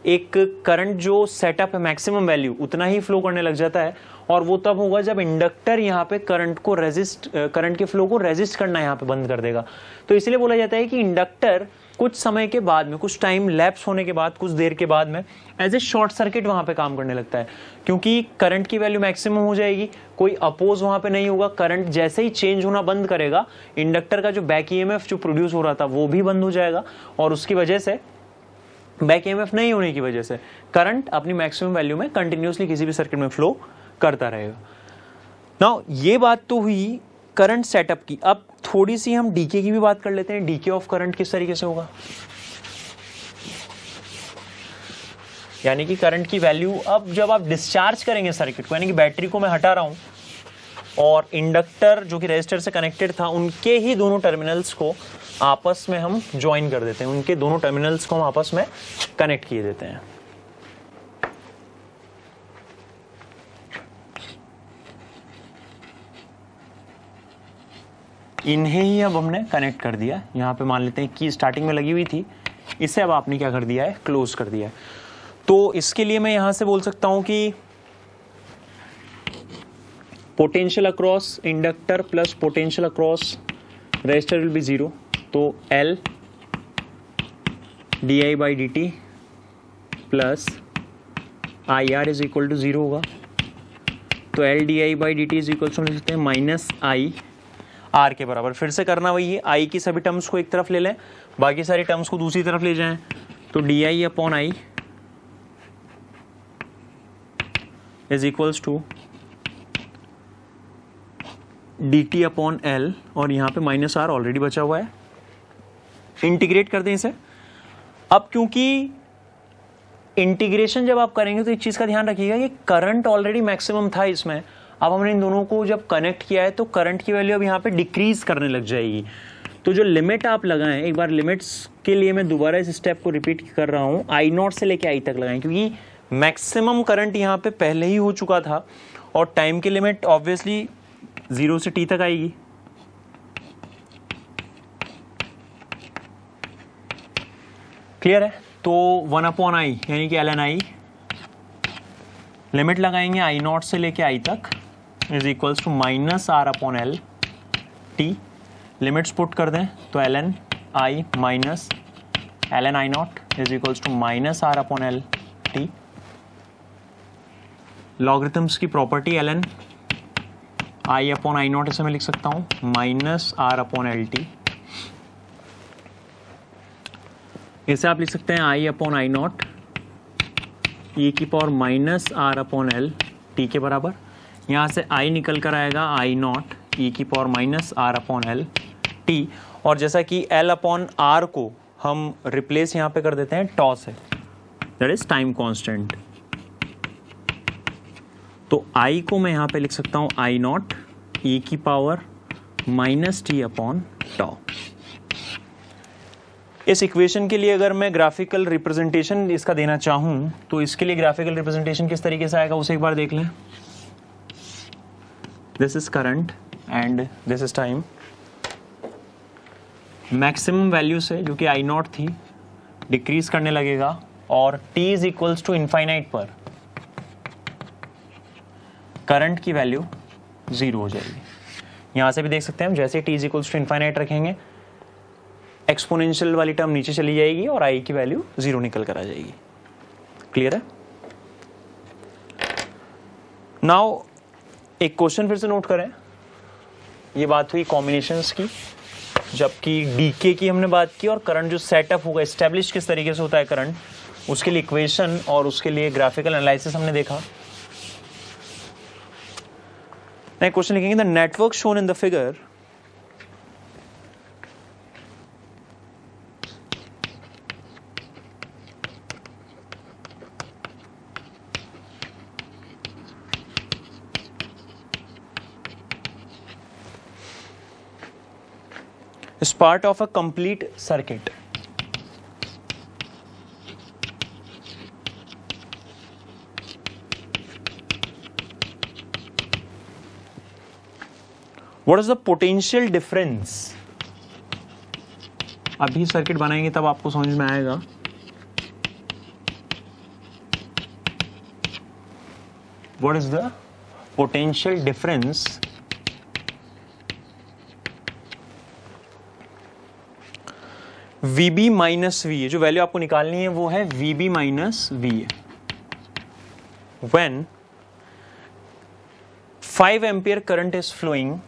एक करंट जो सेटअप है मैक्सिमम वैल्यू उतना ही फ्लो करने लग जाता है, और वो तब होगा जब इंडक्टर यहाँ पे करंट के फ्लो को रेजिस्ट करना यहाँ पे बंद कर देगा। तो इसलिए बोला जाता है कि इंडक्टर कुछ समय के बाद में, कुछ टाइम लैप्स होने के बाद, कुछ देर के बाद में एज ए शॉर्ट सर्किट वहां पे काम करने लगता है, क्योंकि करंट की वैल्यू मैक्सिमम हो जाएगी, कोई अपोज वहां पे नहीं होगा। करंट जैसे ही चेंज होना बंद करेगा, इंडक्टर का जो बैक ईएमएफ जो प्रोड्यूस हो रहा था वो भी बंद हो जाएगा, और उसकी वजह से बैक ईएमएफ नहीं होने की वजह से करंट अपनी मैक्सिमम वैल्यू में कंटिन्यूसली किसी भी सर्किट में फ्लो करता रहेगा। नाउ ये बात तो हुई करंट सेटअप की। अब थोड़ी सी हम डीके की भी बात कर लेते हैं। डीके ऑफ करंट किस तरीके से होगा, यानी कि करंट की वैल्यू अब जब आप डिस्चार्ज करेंगे सर्किट को, यानी कि बैटरी को मैं हटा रहा हूं, और इंडक्टर जो कि रेजिस्टर से कनेक्टेड था, उनके ही दोनों टर्मिनल्स को आपस में हम ज्वाइन कर देते हैं, उनके दोनों टर्मिनल्स को हम आपस में कनेक्ट किए देते हैं। इन्हें ही अब हमने कनेक्ट कर दिया। यहाँ पे मान लेते हैं कि स्टार्टिंग में लगी हुई थी, इसे अब आपने क्या कर दिया है, क्लोज कर दिया है। तो इसके लिए मैं यहां से बोल सकता हूं कि potential across inductor plus potential across resistor will be zero. तो L di/dt plus IR is equal to zero होगा। तो L di/dt is equal to लिख सकते हैं माइनस आई आर के बराबर। फिर से करना वही है, आई की सभी टर्म्स को एक तरफ ले लें, बाकी सारी टर्म्स को दूसरी तरफ ले जाएं। तो di upon I is equals to dt upon L, और यहाँ पे माइनस आर ऑलरेडी बचा हुआ है। इंटीग्रेट कर दें इसे। अब क्योंकि इंटीग्रेशन जब आप करेंगे तो एक चीज का ध्यान रखिएगा, ये करंट ऑलरेडी मैक्सिमम था इसमें, अब हमने इन दोनों को जब कनेक्ट किया है तो करंट की वैल्यू अब यहाँ पे डिक्रीज करने लग जाएगी। तो जो लिमिट आप लगाएं, एक बार लिमिट्स के लिए मैं दोबारा इस स्टेप को रिपीट कर रहा हूँ, I0 से लेके I तक लगाएं, क्योंकि मैक्सिमम करंट यहाँ पे पहले ही हो चुका था और टाइम की लिमिट ऑब्वियसली 0 से t तक आएगी। क्लियर है? तो 1/i यानी कि ln i, लिमिट लगाएंगे I0 से लेके I तक is equals to minus R upon L T. Limits put कर दें तो ln i minus ln I0 is equals to minus R upon L T. Logarithms की property ln i upon I0 इसे मैं लिख सकता हूं minus R upon L T. इसे आप लिख सकते हैं i अपॉन I0 e की power minus R upon L T के बराबर। यहाँ से i निकल कर आएगा I0 e की power minus R upon L T, और जैसा कि l अपॉन आर को हम रिप्लेस यहाँ पे कर देते हैं टॉ से, दैट इज टाइम कांस्टेंट। तो i को मैं यहाँ पे लिख सकता हूँ I0 e की पावर माइनस टी अपॉन टॉ। इस इक्वेशन के लिए अगर मैं ग्राफिकल रिप्रेजेंटेशन इसका देना चाहूं तो इसके लिए ग्राफिकल रिप्रेजेंटेशन किस तरीके से आएगा उसे एक बार देख लें। This is current and this is time. Maximum value से जो कि I0 थी डिक्रीज करने लगेगा और t is equals to infinite पर करंट की वैल्यू 0 हो जाएगी। यहां से भी देख सकते हैं हम, जैसे t is equals to infinite रखेंगे एक्सपोनेंशियल वाली टर्म नीचे चली जाएगी और i की वैल्यू 0 निकल कर आ जाएगी। क्लियर है? नाउ एक क्वेश्चन फिर से नोट करें। ये बात हुई कॉम्बिनेशंस की, जबकि डीके की हमने बात की, और करंट जो सेटअप होगा, एस्टेब्लिश किस तरीके से होता है करंट, उसके लिए इक्वेशन और उसके लिए ग्राफिकल एनालिसिस हमने देखा। नेक्स्ट क्वेश्चन लिखेंगे, the network shown in the figure is part of a complete circuit. What is the potential difference? अभी सर्किट बनाएंगे तब आपको समझ में आएगा। What is the potential difference VB minus V है, जो वैल्यू आपको निकालनी है वो है VB माइनस वी है। When 5 ampere current is flowing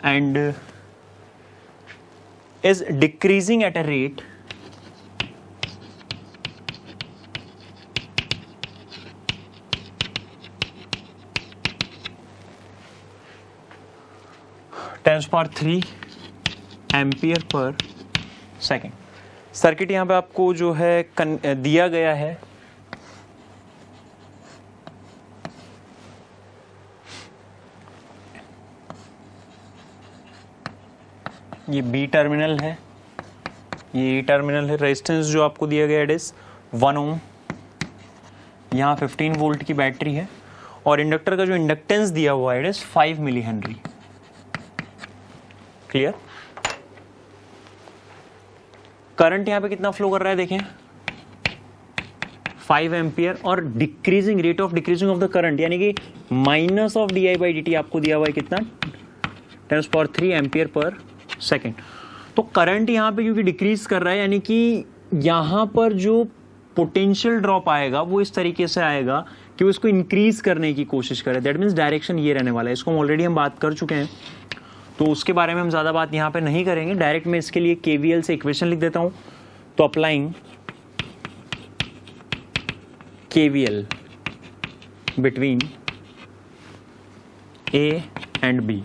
and is decreasing at a rate (10⁻³ ampere per second circuit यहाँ पे आपको जो है दिया गया है, ये बी टर्मिनल है, ये ए टर्मिनल है। रेजिस्टेंस जो आपको दिया गया इट इज 1 ओम, यहाँ 15 वोल्ट की बैटरी है और इंडक्टर का जो इंडक्टेंस दिया हुआ है it is 5 millihenry. Clear? Current यहाँ पे कितना फ्लो कर रहा है देखें, 5 एम्पियर और decreasing rate of decreasing of the current यानी कि minus of D I by D T आपको दिया हुआ है कितना 10⁻³ एम्पियर पर सेकेंड। तो करंट यहाँ पे क्योंकि डिक्रीज कर रहा है यानी कि यहाँ पर जो पोटेंशियल ड्रॉप आएगा वो इस तरीके से आएगा कि उसको इंक्रीज करने की कोशिश करे। दैट मीन्स डायरेक्शन ये रहने वाला है। इसको ऑलरेडी हम बात कर चुके हैं तो उसके बारे में हम ज़्यादा बात यहाँ पे नहीं करेंगे। डायरेक्ट मैं इसके लिए KVL से इक्वेशन लिख देता हूँ। तो applying KVL between A and B,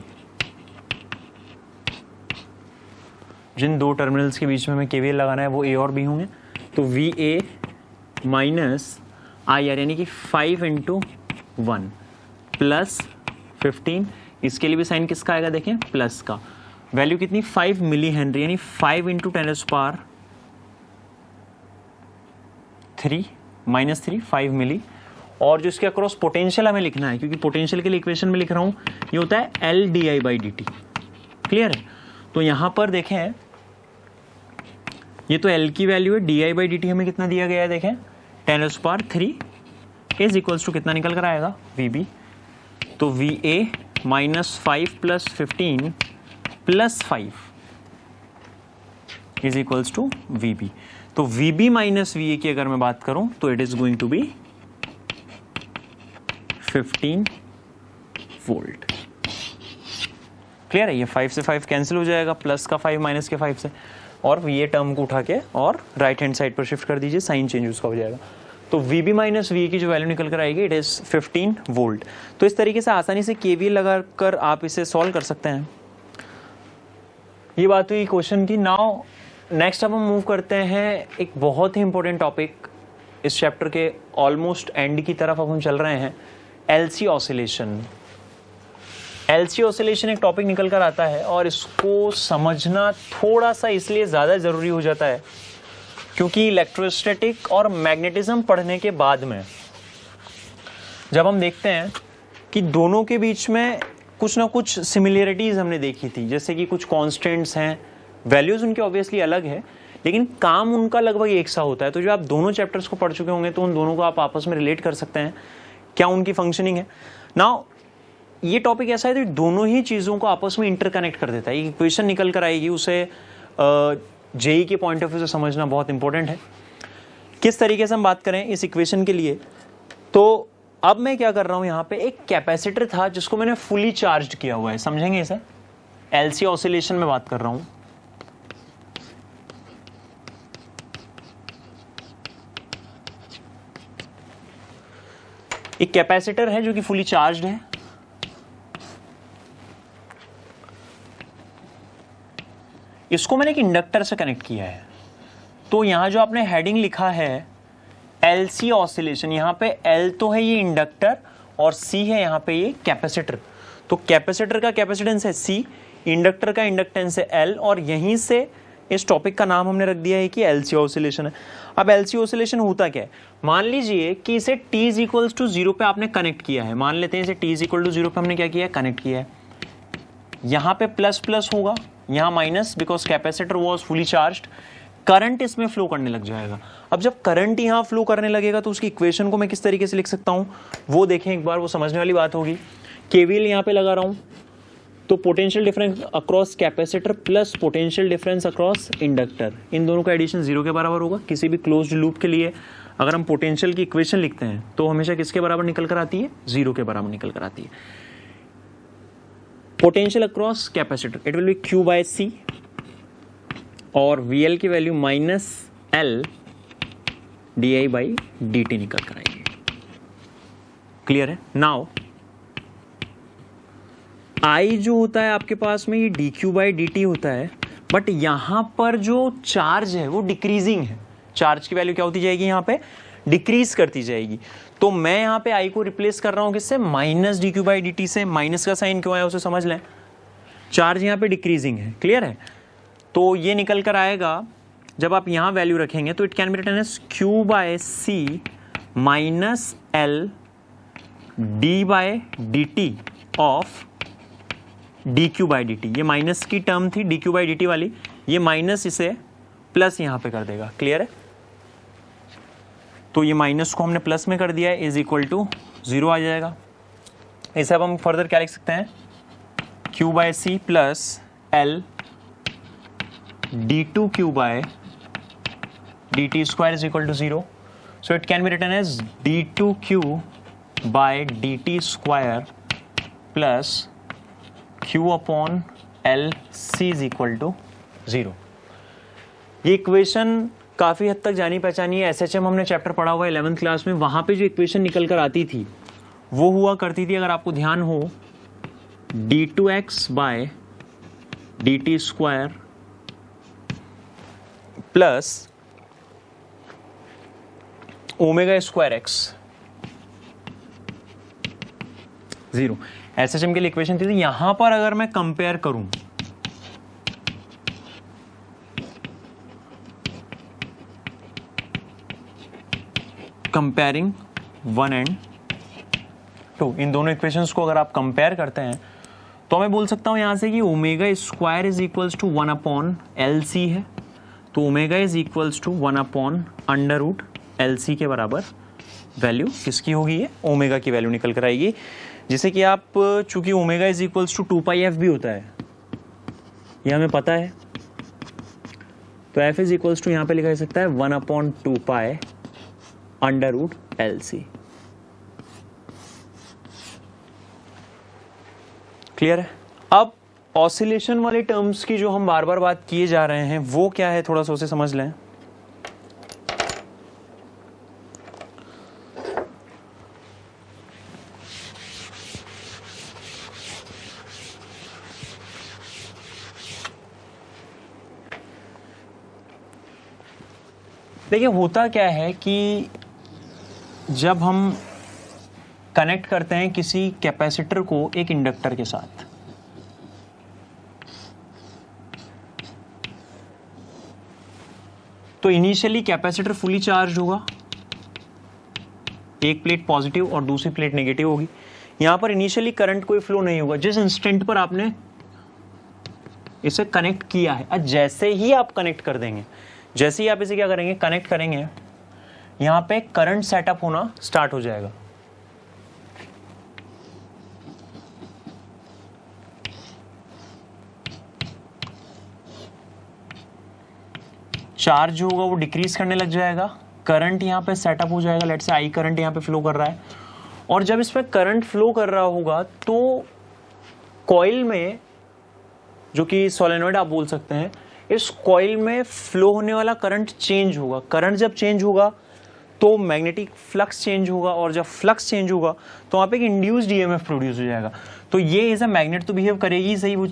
जिन दो टर्मिनल्स के बीच में हमें KVL लगाना है वो A और B होंगे। तो VA माइनस IR यानी कि 5 × 1 प्लस 15, इसके लिए भी साइन किसका आएगा देखें प्लस का। वैल्यू कितनी 5 मिली हेनरी यानी 5 × 10⁻³ 5 मिली। और जो इसके अक्रॉस पोटेंशियल हमें लिखना है क्योंकि पोटेंशियल के लिए इक्वेशन में लिख रहा हूं ये होता है LdI/dt। क्लियर है? तो यहां पर देखें ये तो L की वैल्यू है, dI/dt हमें कितना दिया गया है देखें 10⁻³ इज इक्वल्स टू कितना निकल कर आएगा VB। तो VA -5 + 15 + 5 is equals to VB। तो VB - VA की अगर मैं बात करूं तो it is going to be 15 volt. Clear है? ये 5 से 5 कैंसिल हो जाएगा, प्लस का 5 माइनस के 5 से, और ये टर्म को उठा के और राइट हैंड साइड पर शिफ्ट कर दीजिए, साइन चेंज उसका हो जाएगा। तो VB - VA की जो वैल्यू निकल कर आएगी इट इज 15 वोल्ट। तो इस तरीके से आसानी से KVL लगाकर आप इसे सॉल्व कर सकते हैं। ये बात हुई क्वेश्चन की। नाउ नेक्स्ट अब हम मूव करते हैं एक बहुत ही इंपॉर्टेंट टॉपिक इस चैप्टर के ऑलमोस्ट एंड की तरफ अब हम चल रहे हैं, LC ऑसिलेशन। LC ऑसिलेशन एक टॉपिक निकल कर आता है और इसको समझना थोड़ा सा इसलिए ज़्यादा ज़रूरी हो जाता है क्योंकि इलेक्ट्रोस्टैटिक और मैग्नेटिज्म पढ़ने के बाद में जब हम देखते हैं कि दोनों के बीच में कुछ ना कुछ सिमिलरिटीज़ हमने देखी थी, जैसे कि कुछ कॉन्स्टेंट्स हैं, वैल्यूज़ उनके ऑब्वियसली अलग है लेकिन काम उनका लगभग एक सा होता है। तो जो आप दोनों चैप्टर्स को पढ़ चुके होंगे तो उन दोनों को आप आपस में रिलेट कर सकते हैं, क्या उनकी फंक्शनिंग है। नाउ ये टॉपिक ऐसा है तो दोनों ही चीज़ों को आपस में इंटरकनेक्ट कर देता है। ये इक्वेशन निकल कर आएगी, उसे जेई के पॉइंट ऑफ व्यू से समझना बहुत इंपॉर्टेंट है। किस तरीके से हम बात करें इस इक्वेशन के लिए, तो अब मैं क्या कर रहा हूं, यहाँ पे एक कैपेसिटर था जिसको मैंने फुली चार्ज किया हुआ है, समझेंगे इसे। LC ऑसिलेशन में बात कर रहा हूं। एक कैपेसिटर है जो कि फुली चार्ज है, इसको मैंने एक इंडक्टर से कनेक्ट किया है। तो यहां जो आपने हेडिंग लिखा है LC ऑसिलेशन, यहां पे L तो है ये इंडक्टर और C है यहां पे ये कैपेसिटर। तो कैपेसिटर का कैपेसिटेंस है C, इंडक्टर का इंडक्टेंस है L, और यहीं से इस टॉपिक का नाम हमने रख दिया है कि LC ऑसिलेशन है। अब LC ऑसिलेशन होता क्या है, मान लीजिए कि इसे t = 0 पे आपने कनेक्ट किया है। मान लेते हैं इसे t = 0 पे हमने क्या किया है, कनेक्ट किया है। यहाँ पे प्लस प्लस होगा, यहाँ minus, because capacitor was fully charged. Current इसमें फ्लो करने लग जाएगा। अब जब करंट यहाँ फ्लो करने लगेगा तो उसकी इक्वेशन को मैं किस तरीके से लिख सकता हूँ वो देखें एक बार, वो समझने वाली बात होगी। KVL यहाँ पे लगा रहा हूँ तो potential difference across capacitor plus potential difference across inductor, इन दोनों का एडिशन 0 के बराबर होगा। किसी भी क्लोज्ड लूप के लिए अगर हम पोटेंशियल की इक्वेशन लिखते हैं तो हमेशा किसके बराबर निकल कर आती है, 0 के बराबर निकल कर आती है। Potential across capacitor it will B Q/C और VL की वैल्यू -L dI/dt निकल कर आएगी। क्लियर है? नाउ I जो होता है आपके पास में ये dQ/dt होता है, बट यहां पर जो चार्ज है वो डिक्रीजिंग है, चार्ज की वैल्यू क्या होती जाएगी, यहां पे डिक्रीज करती जाएगी। तो मैं यहां पे आई को रिप्लेस कर रहा हूं किससे, minus D Q by D T से। माइनस का साइन क्यों आया उसे समझ लें, चार्ज यहां पे डिक्रीजिंग है, क्लियर है। तो ये निकल कर आएगा, जब आप यहां वैल्यू रखेंगे तो it can be written as Q by C minus L D by D T of D Q by D T. ये माइनस की टर्म थी D Q by D T वाली, ये माइनस इसे प्लस यहां पे कर देगा, क्लियर है। तो ये माइनस को हमने प्लस में कर दिया है, इज इक्वल टू 0 आ जाएगा। इसे अब हम फर्दर क्या लिख सकते हैं, Q by C plus L D two Q by D T square is equal to 0। So it can be written as D two Q by D T square plus Q upon L C is equal to 0। ये equation काफ़ी हद तक जानी पहचानी है, SHM हमने chapter पढ़ा हुआ है 11th क्लास में, वहाँ पे जो इक्वेशन निकल कर आती थी वो हुआ करती थी, अगर आपको ध्यान हो, d2x by D T square plus omega square X 0। SHM के लिए इक्वेशन थी। यहां पर अगर मैं कंपेयर करूं, कंपेयरिंग 1 एंड 2, इन दोनों इक्वेशंस को अगर आप कंपेयर करते हैं तो मैं बोल सकता हूं यहां से कि omega square is equals to 1 upon L C है। तो omega is equals to 1 upon under root L C के बराबर वैल्यू किसकी होगी, ये ओमेगा की वैल्यू निकल कर आएगी, जिसे कि आप, चूंकि omega is equals to 2 pi F भी होता है, ये हमें पता है, तो एफ इज इक्वल्स टू यहां पे लिखा जा सकता है 1 upon 2 pi under root L C. Clear है। अब ऑसिलेशन वाले टर्म्स की जो हम बार बार बात किए जा रहे हैं वो क्या है, थोड़ा सा उसे समझ लें। देखिए होता क्या है कि जब हम कनेक्ट करते हैं किसी कैपेसिटर को एक इंडक्टर के साथ, तो इनिशियली कैपेसिटर फुली चार्ज होगा, एक प्लेट पॉजिटिव और दूसरी प्लेट नेगेटिव होगी। यहां पर इनिशियली करंट कोई फ्लो नहीं होगा जिस इंस्टेंट पर आपने इसे कनेक्ट किया है। जैसे ही आप कनेक्ट कर देंगे, जैसे ही आप इसे क्या करेंगे, कनेक्ट करेंगे, यहां पे करंट सेटअप होना स्टार्ट हो जाएगा। चार्ज होगा वो डिक्रीज करने लग जाएगा, करंट यहां पे सेटअप हो जाएगा, लेट्स से आई करंट यहां पे फ्लो कर रहा है, और जब इस पे करंट फ्लो कर रहा होगा तो कॉइल में, जो कि सोलेनॉइड आप बोल सकते हैं, इस कॉइल में फ्लो होने वाला करंट चेंज होगा। करंट जब चेंज होगा तो मैग्नेटिक फ्लक्स चेंज होगा, और जब फ्लक्स चेंज होगा तो वहां पे एक इंड्यूस्ड ईएमएफ प्रोड्यूस हो जाएगा। तो ये एज अ मैग्नेट तो बिहेव करेगी, सही, वो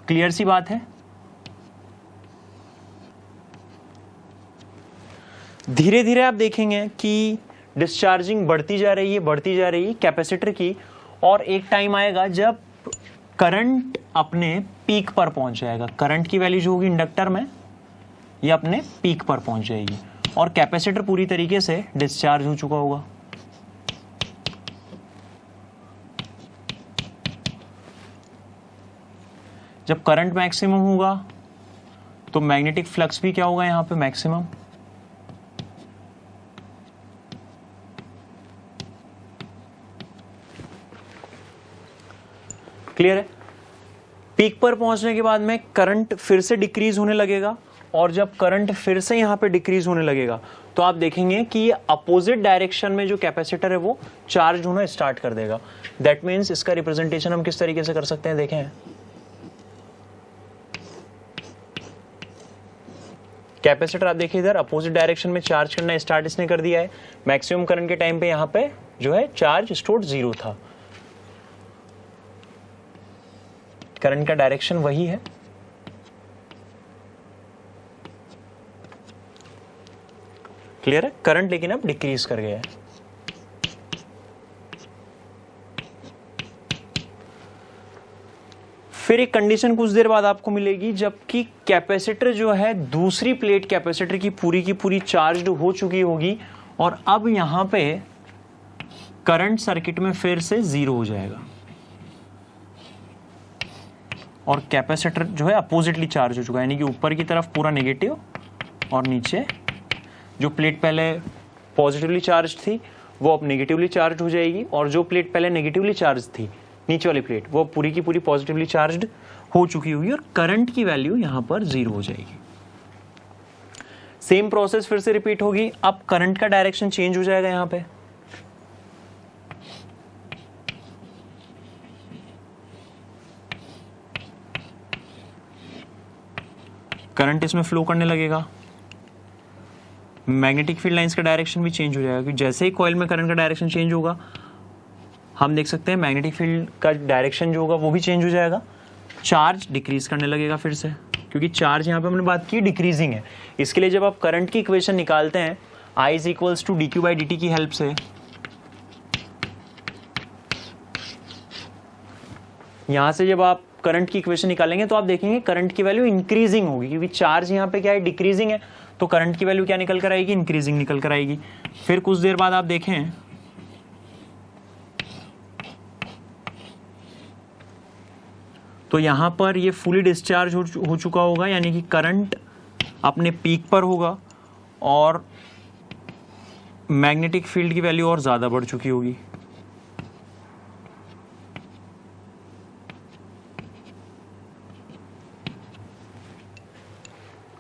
क्लियर सी बात है। धीरे धीरे आप देखेंगे कि डिस्चार्जिंग बढ़ती जा रही है कैपेसिटर की, और एक टाइम आएगा जब करंट अपने पीक पर पहुंच जाएगा। करंट की वैल्यू जो होगी इंडक्टर में, ये अपने पीक पर पहुंच जाएगी और कैपेसिटर पूरी तरीके से डिस्चार्ज हो चुका होगा। जब करंट मैक्सिमम होगा तो मैग्नेटिक फ्लक्स भी क्या होगा, यहां पे मैक्सिमम। क्लियर है। पीक पर पहुंचने के बाद में करंट फिर से डिक्रीज होने लगेगा, और जब करंट फिर से यहां पे डिक्रीज होने लगेगा तो आप देखेंगे कि ये अपोजिट डायरेक्शन में जो कैपेसिटर है वो चार्ज होना स्टार्ट कर देगा। दैट मीन्स इसका रिप्रेजेंटेशन हम किस तरीके से कर सकते हैं, देखें। कैपेसिटर आप देखिए इधर अपोजिट डायरेक्शन में चार्ज करना स्टार्ट इसने कर दिया है। मैक्सिमम करंट के टाइम पे यहां पे जो है चार्ज स्टोर्ड 0 था, करंट का डायरेक्शन वही है। क्लियर है, करंट लेकिन अब डिक्रीज कर गया है। फिर एक कंडीशन कुछ देर बाद आपको मिलेगी जबकि कैपेसिटर जो है दूसरी प्लेट कैपेसिटर की पूरी चार्ज्ड हो चुकी होगी और अब यहां पे करंट सर्किट में फिर से 0 हो जाएगा और कैपेसिटर जो है अपोजिटली चार्ज हो चुका है, यानी कि ऊपर की तरफ पूरा नेगेटिव और नीचे जो प्लेट पहले पॉजिटिवली चार्ज थी वो अब नेगेटिवली चार्ज हो जाएगी और जो प्लेट पहले नेगेटिवली चार्ज थी नीचे वाली प्लेट वो पूरी की पूरी पॉजिटिवली चार्ज्ड हो चुकी होगी और करंट की वैल्यू यहां पर 0 हो जाएगी। सेम प्रोसेस फिर से रिपीट होगी। अब करंट का डायरेक्शन चेंज हो जाएगा, यहां पे करंट इसमें फ्लो करने लगेगा, मैग्नेटिक फील्ड लाइंस का डायरेक्शन भी चेंज हो जाएगा क्योंकि जैसे ही कॉइल में करंट का डायरेक्शन चेंज होगा हम देख सकते हैं मैग्नेटिक फील्ड का डायरेक्शन जो होगा वो भी चेंज हो जाएगा। चार्ज डिक्रीज करने लगेगा फिर से क्योंकि चार्ज यहाँ पे हमने बात की डिक्रीजिंग है। इसके लिए जब आप करंट की इक्वेशन निकालते हैं I is equals to dq/dt की हेल्प से, यहां से जब आप करंट की इक्वेशन निकालेंगे तो आप देखेंगे करंट की वैल्यू इंक्रीजिंग होगी क्योंकि चार्ज यहाँ पे क्या है डिक्रीजिंग है, तो करंट की वैल्यू क्या निकल कर आएगी, इंक्रीजिंग निकल कर आएगी। फिर कुछ देर बाद आप देखें तो यहां पर ये फुली डिस्चार्ज हो चुका होगा, यानी कि करंट अपने पीक पर होगा और मैग्नेटिक फील्ड की वैल्यू और ज्यादा बढ़ चुकी होगी।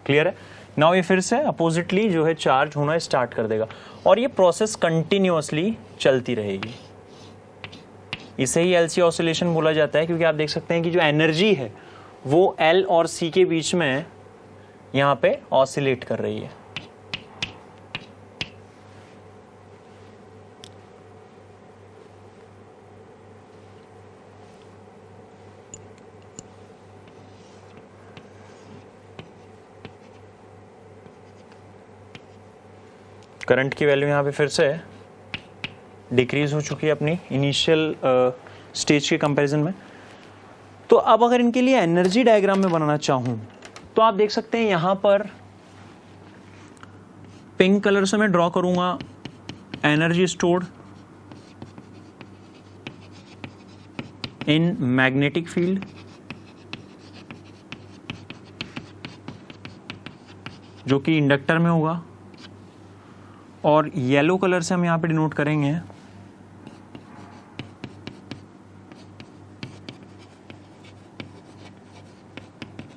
क्लियर है। नाउ ये फिर से अपोजिटली जो है चार्ज होना स्टार्ट कर देगा और ये प्रोसेस कंटिन्यूअसली चलती रहेगी। इसे ही एलसी ऑसिलेशन बोला जाता है क्योंकि आप देख सकते हैं कि जो एनर्जी है वो एल और सी के बीच में यहां पे ऑसिलेट कर रही है। करंट की वैल्यू यहां पे फिर से डिक्रीज हो चुकी है अपनी इनिशियल स्टेज के कंपैरिजन में। तो अब अगर इनके लिए एनर्जी डायग्राम में बनाना चाहूं तो आप देख सकते हैं यहां पर पिंक कलर से मैं ड्रॉ करूंगा energy stored in magnetic field, जो कि इंडक्टर में होगा, और येलो कलर से हम यहां पे डिनोट करेंगे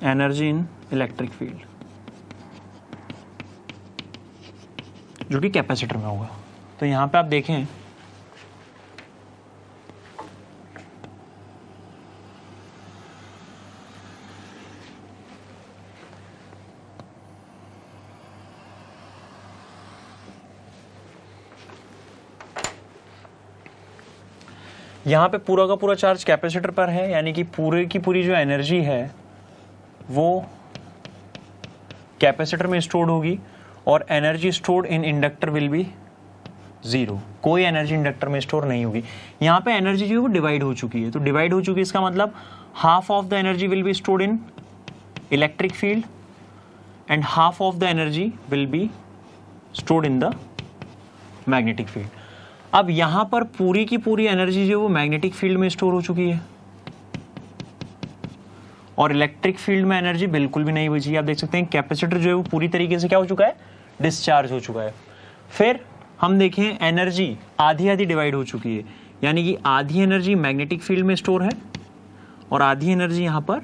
एनर्जी इन इलेक्ट्रिक फील्ड, जो कि कैपेसिटर में होगा। तो यहां पे आप देखें यहां पे पूरा का पूरा चार्ज कैपेसिटर पर है, यानी कि पूरे की पूरी जो एनर्जी है वो कैपेसिटर में स्टोर्ड होगी और energy stored in inductor will be 0। कोई एनर्जी इंडक्टर में स्टोर नहीं होगी। यहां पे एनर्जी जो है वो डिवाइड हो चुकी है, तो डिवाइड हो चुकी है इसका मतलब half of the energy will be stored in electric field and half of the energy will be stored in the magnetic field. अब यहां पर पूरी की पूरी एनर्जी जो है वो मैग्नेटिक फील्ड में स्टोर हो चुकी है और इलेक्ट्रिक फील्ड में एनर्जी बिल्कुल भी नहीं बची। आप देख सकते हैं कैपेसिटर जो है वो पूरी तरीके से क्या हो चुका है, डिस्चार्ज हो चुका है। फिर हम देखें एनर्जी आधी आधी डिवाइड हो चुकी है, यानी कि आधी एनर्जी मैग्नेटिक फील्ड में स्टोर है और आधी एनर्जी यहां पर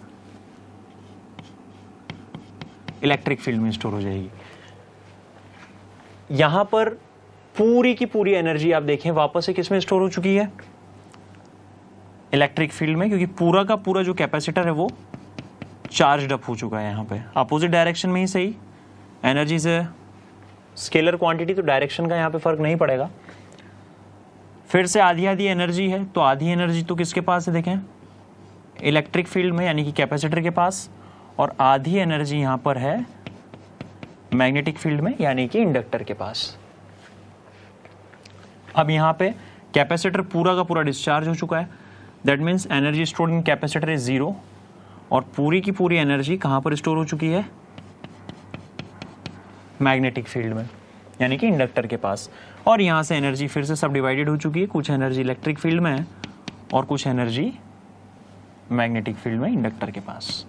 इलेक्ट्रिक फील्ड में स्टोर हो जाएगी। यहां पर पूरी की पूरी एनर्जी आप देखें वापस से किस में स्टोर हो चुकी है, इलेक्ट्रिक फील्ड में, क्योंकि पूरा का पूरा जो कैपेसिटर है वो चार्ज्ड अप हो चुका है। यहां पे अपोजिट डायरेक्शन में ही सही, एनर्जी से स्केलर क्वांटिटी, तो डायरेक्शन का यहां पे फर्क नहीं पड़ेगा। फिर से आधी आधी एनर्जी है, तो आधी एनर्जी तो किसके पास है, देखें इलेक्ट्रिक फील्ड में, यानी कि कैपेसिटर के पास, और आधी एनर्जी यहां पर है मैग्नेटिक फील्ड में, यानी कि इंडक्टर के पास। अब यहां पे कैपेसिटर पूरा का पूरा डिस्चार्ज हो चुका है, that means energy stored in capacitor is 0, और पूरी की पूरी एनर्जी कहां पर स्टोर हो चुकी है? मैग्नेटिक फील्ड में, यानी कि इंडक्टर के पास। और यहां से एनर्जी फिर से सब डिवाइडेड हो चुकी है, कुछ एनर्जी इलेक्ट्रिक फील्ड में है और कुछ एनर्जी मैग्नेटिक फील्ड में इंडक्टर के पास।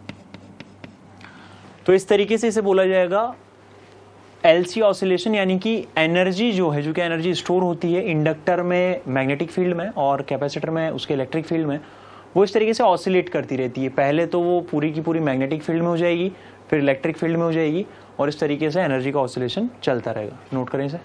तो इस तरीके से इसे बोला जाएगा एलसी ऑसिलेशन, यानी कि एनर्जी जो है, जो कि एनर्जी स्टोर होती है इंडक्टर में मैग्नेटिक फील्ड में और कैपेसिटर में उसके इलेक्ट्रिक फील्ड में, वो इस तरीके से ऑसिलेट करती रहती है। पहले तो वो पूरी की पूरी मैग्नेटिक फील्ड में हो जाएगी, फिर इलेक्ट्रिक फील्ड में हो जाएगी, और इस तरीके से एनर्जी का ऑसिलेशन चलता रहेगा। नोट करें इसे।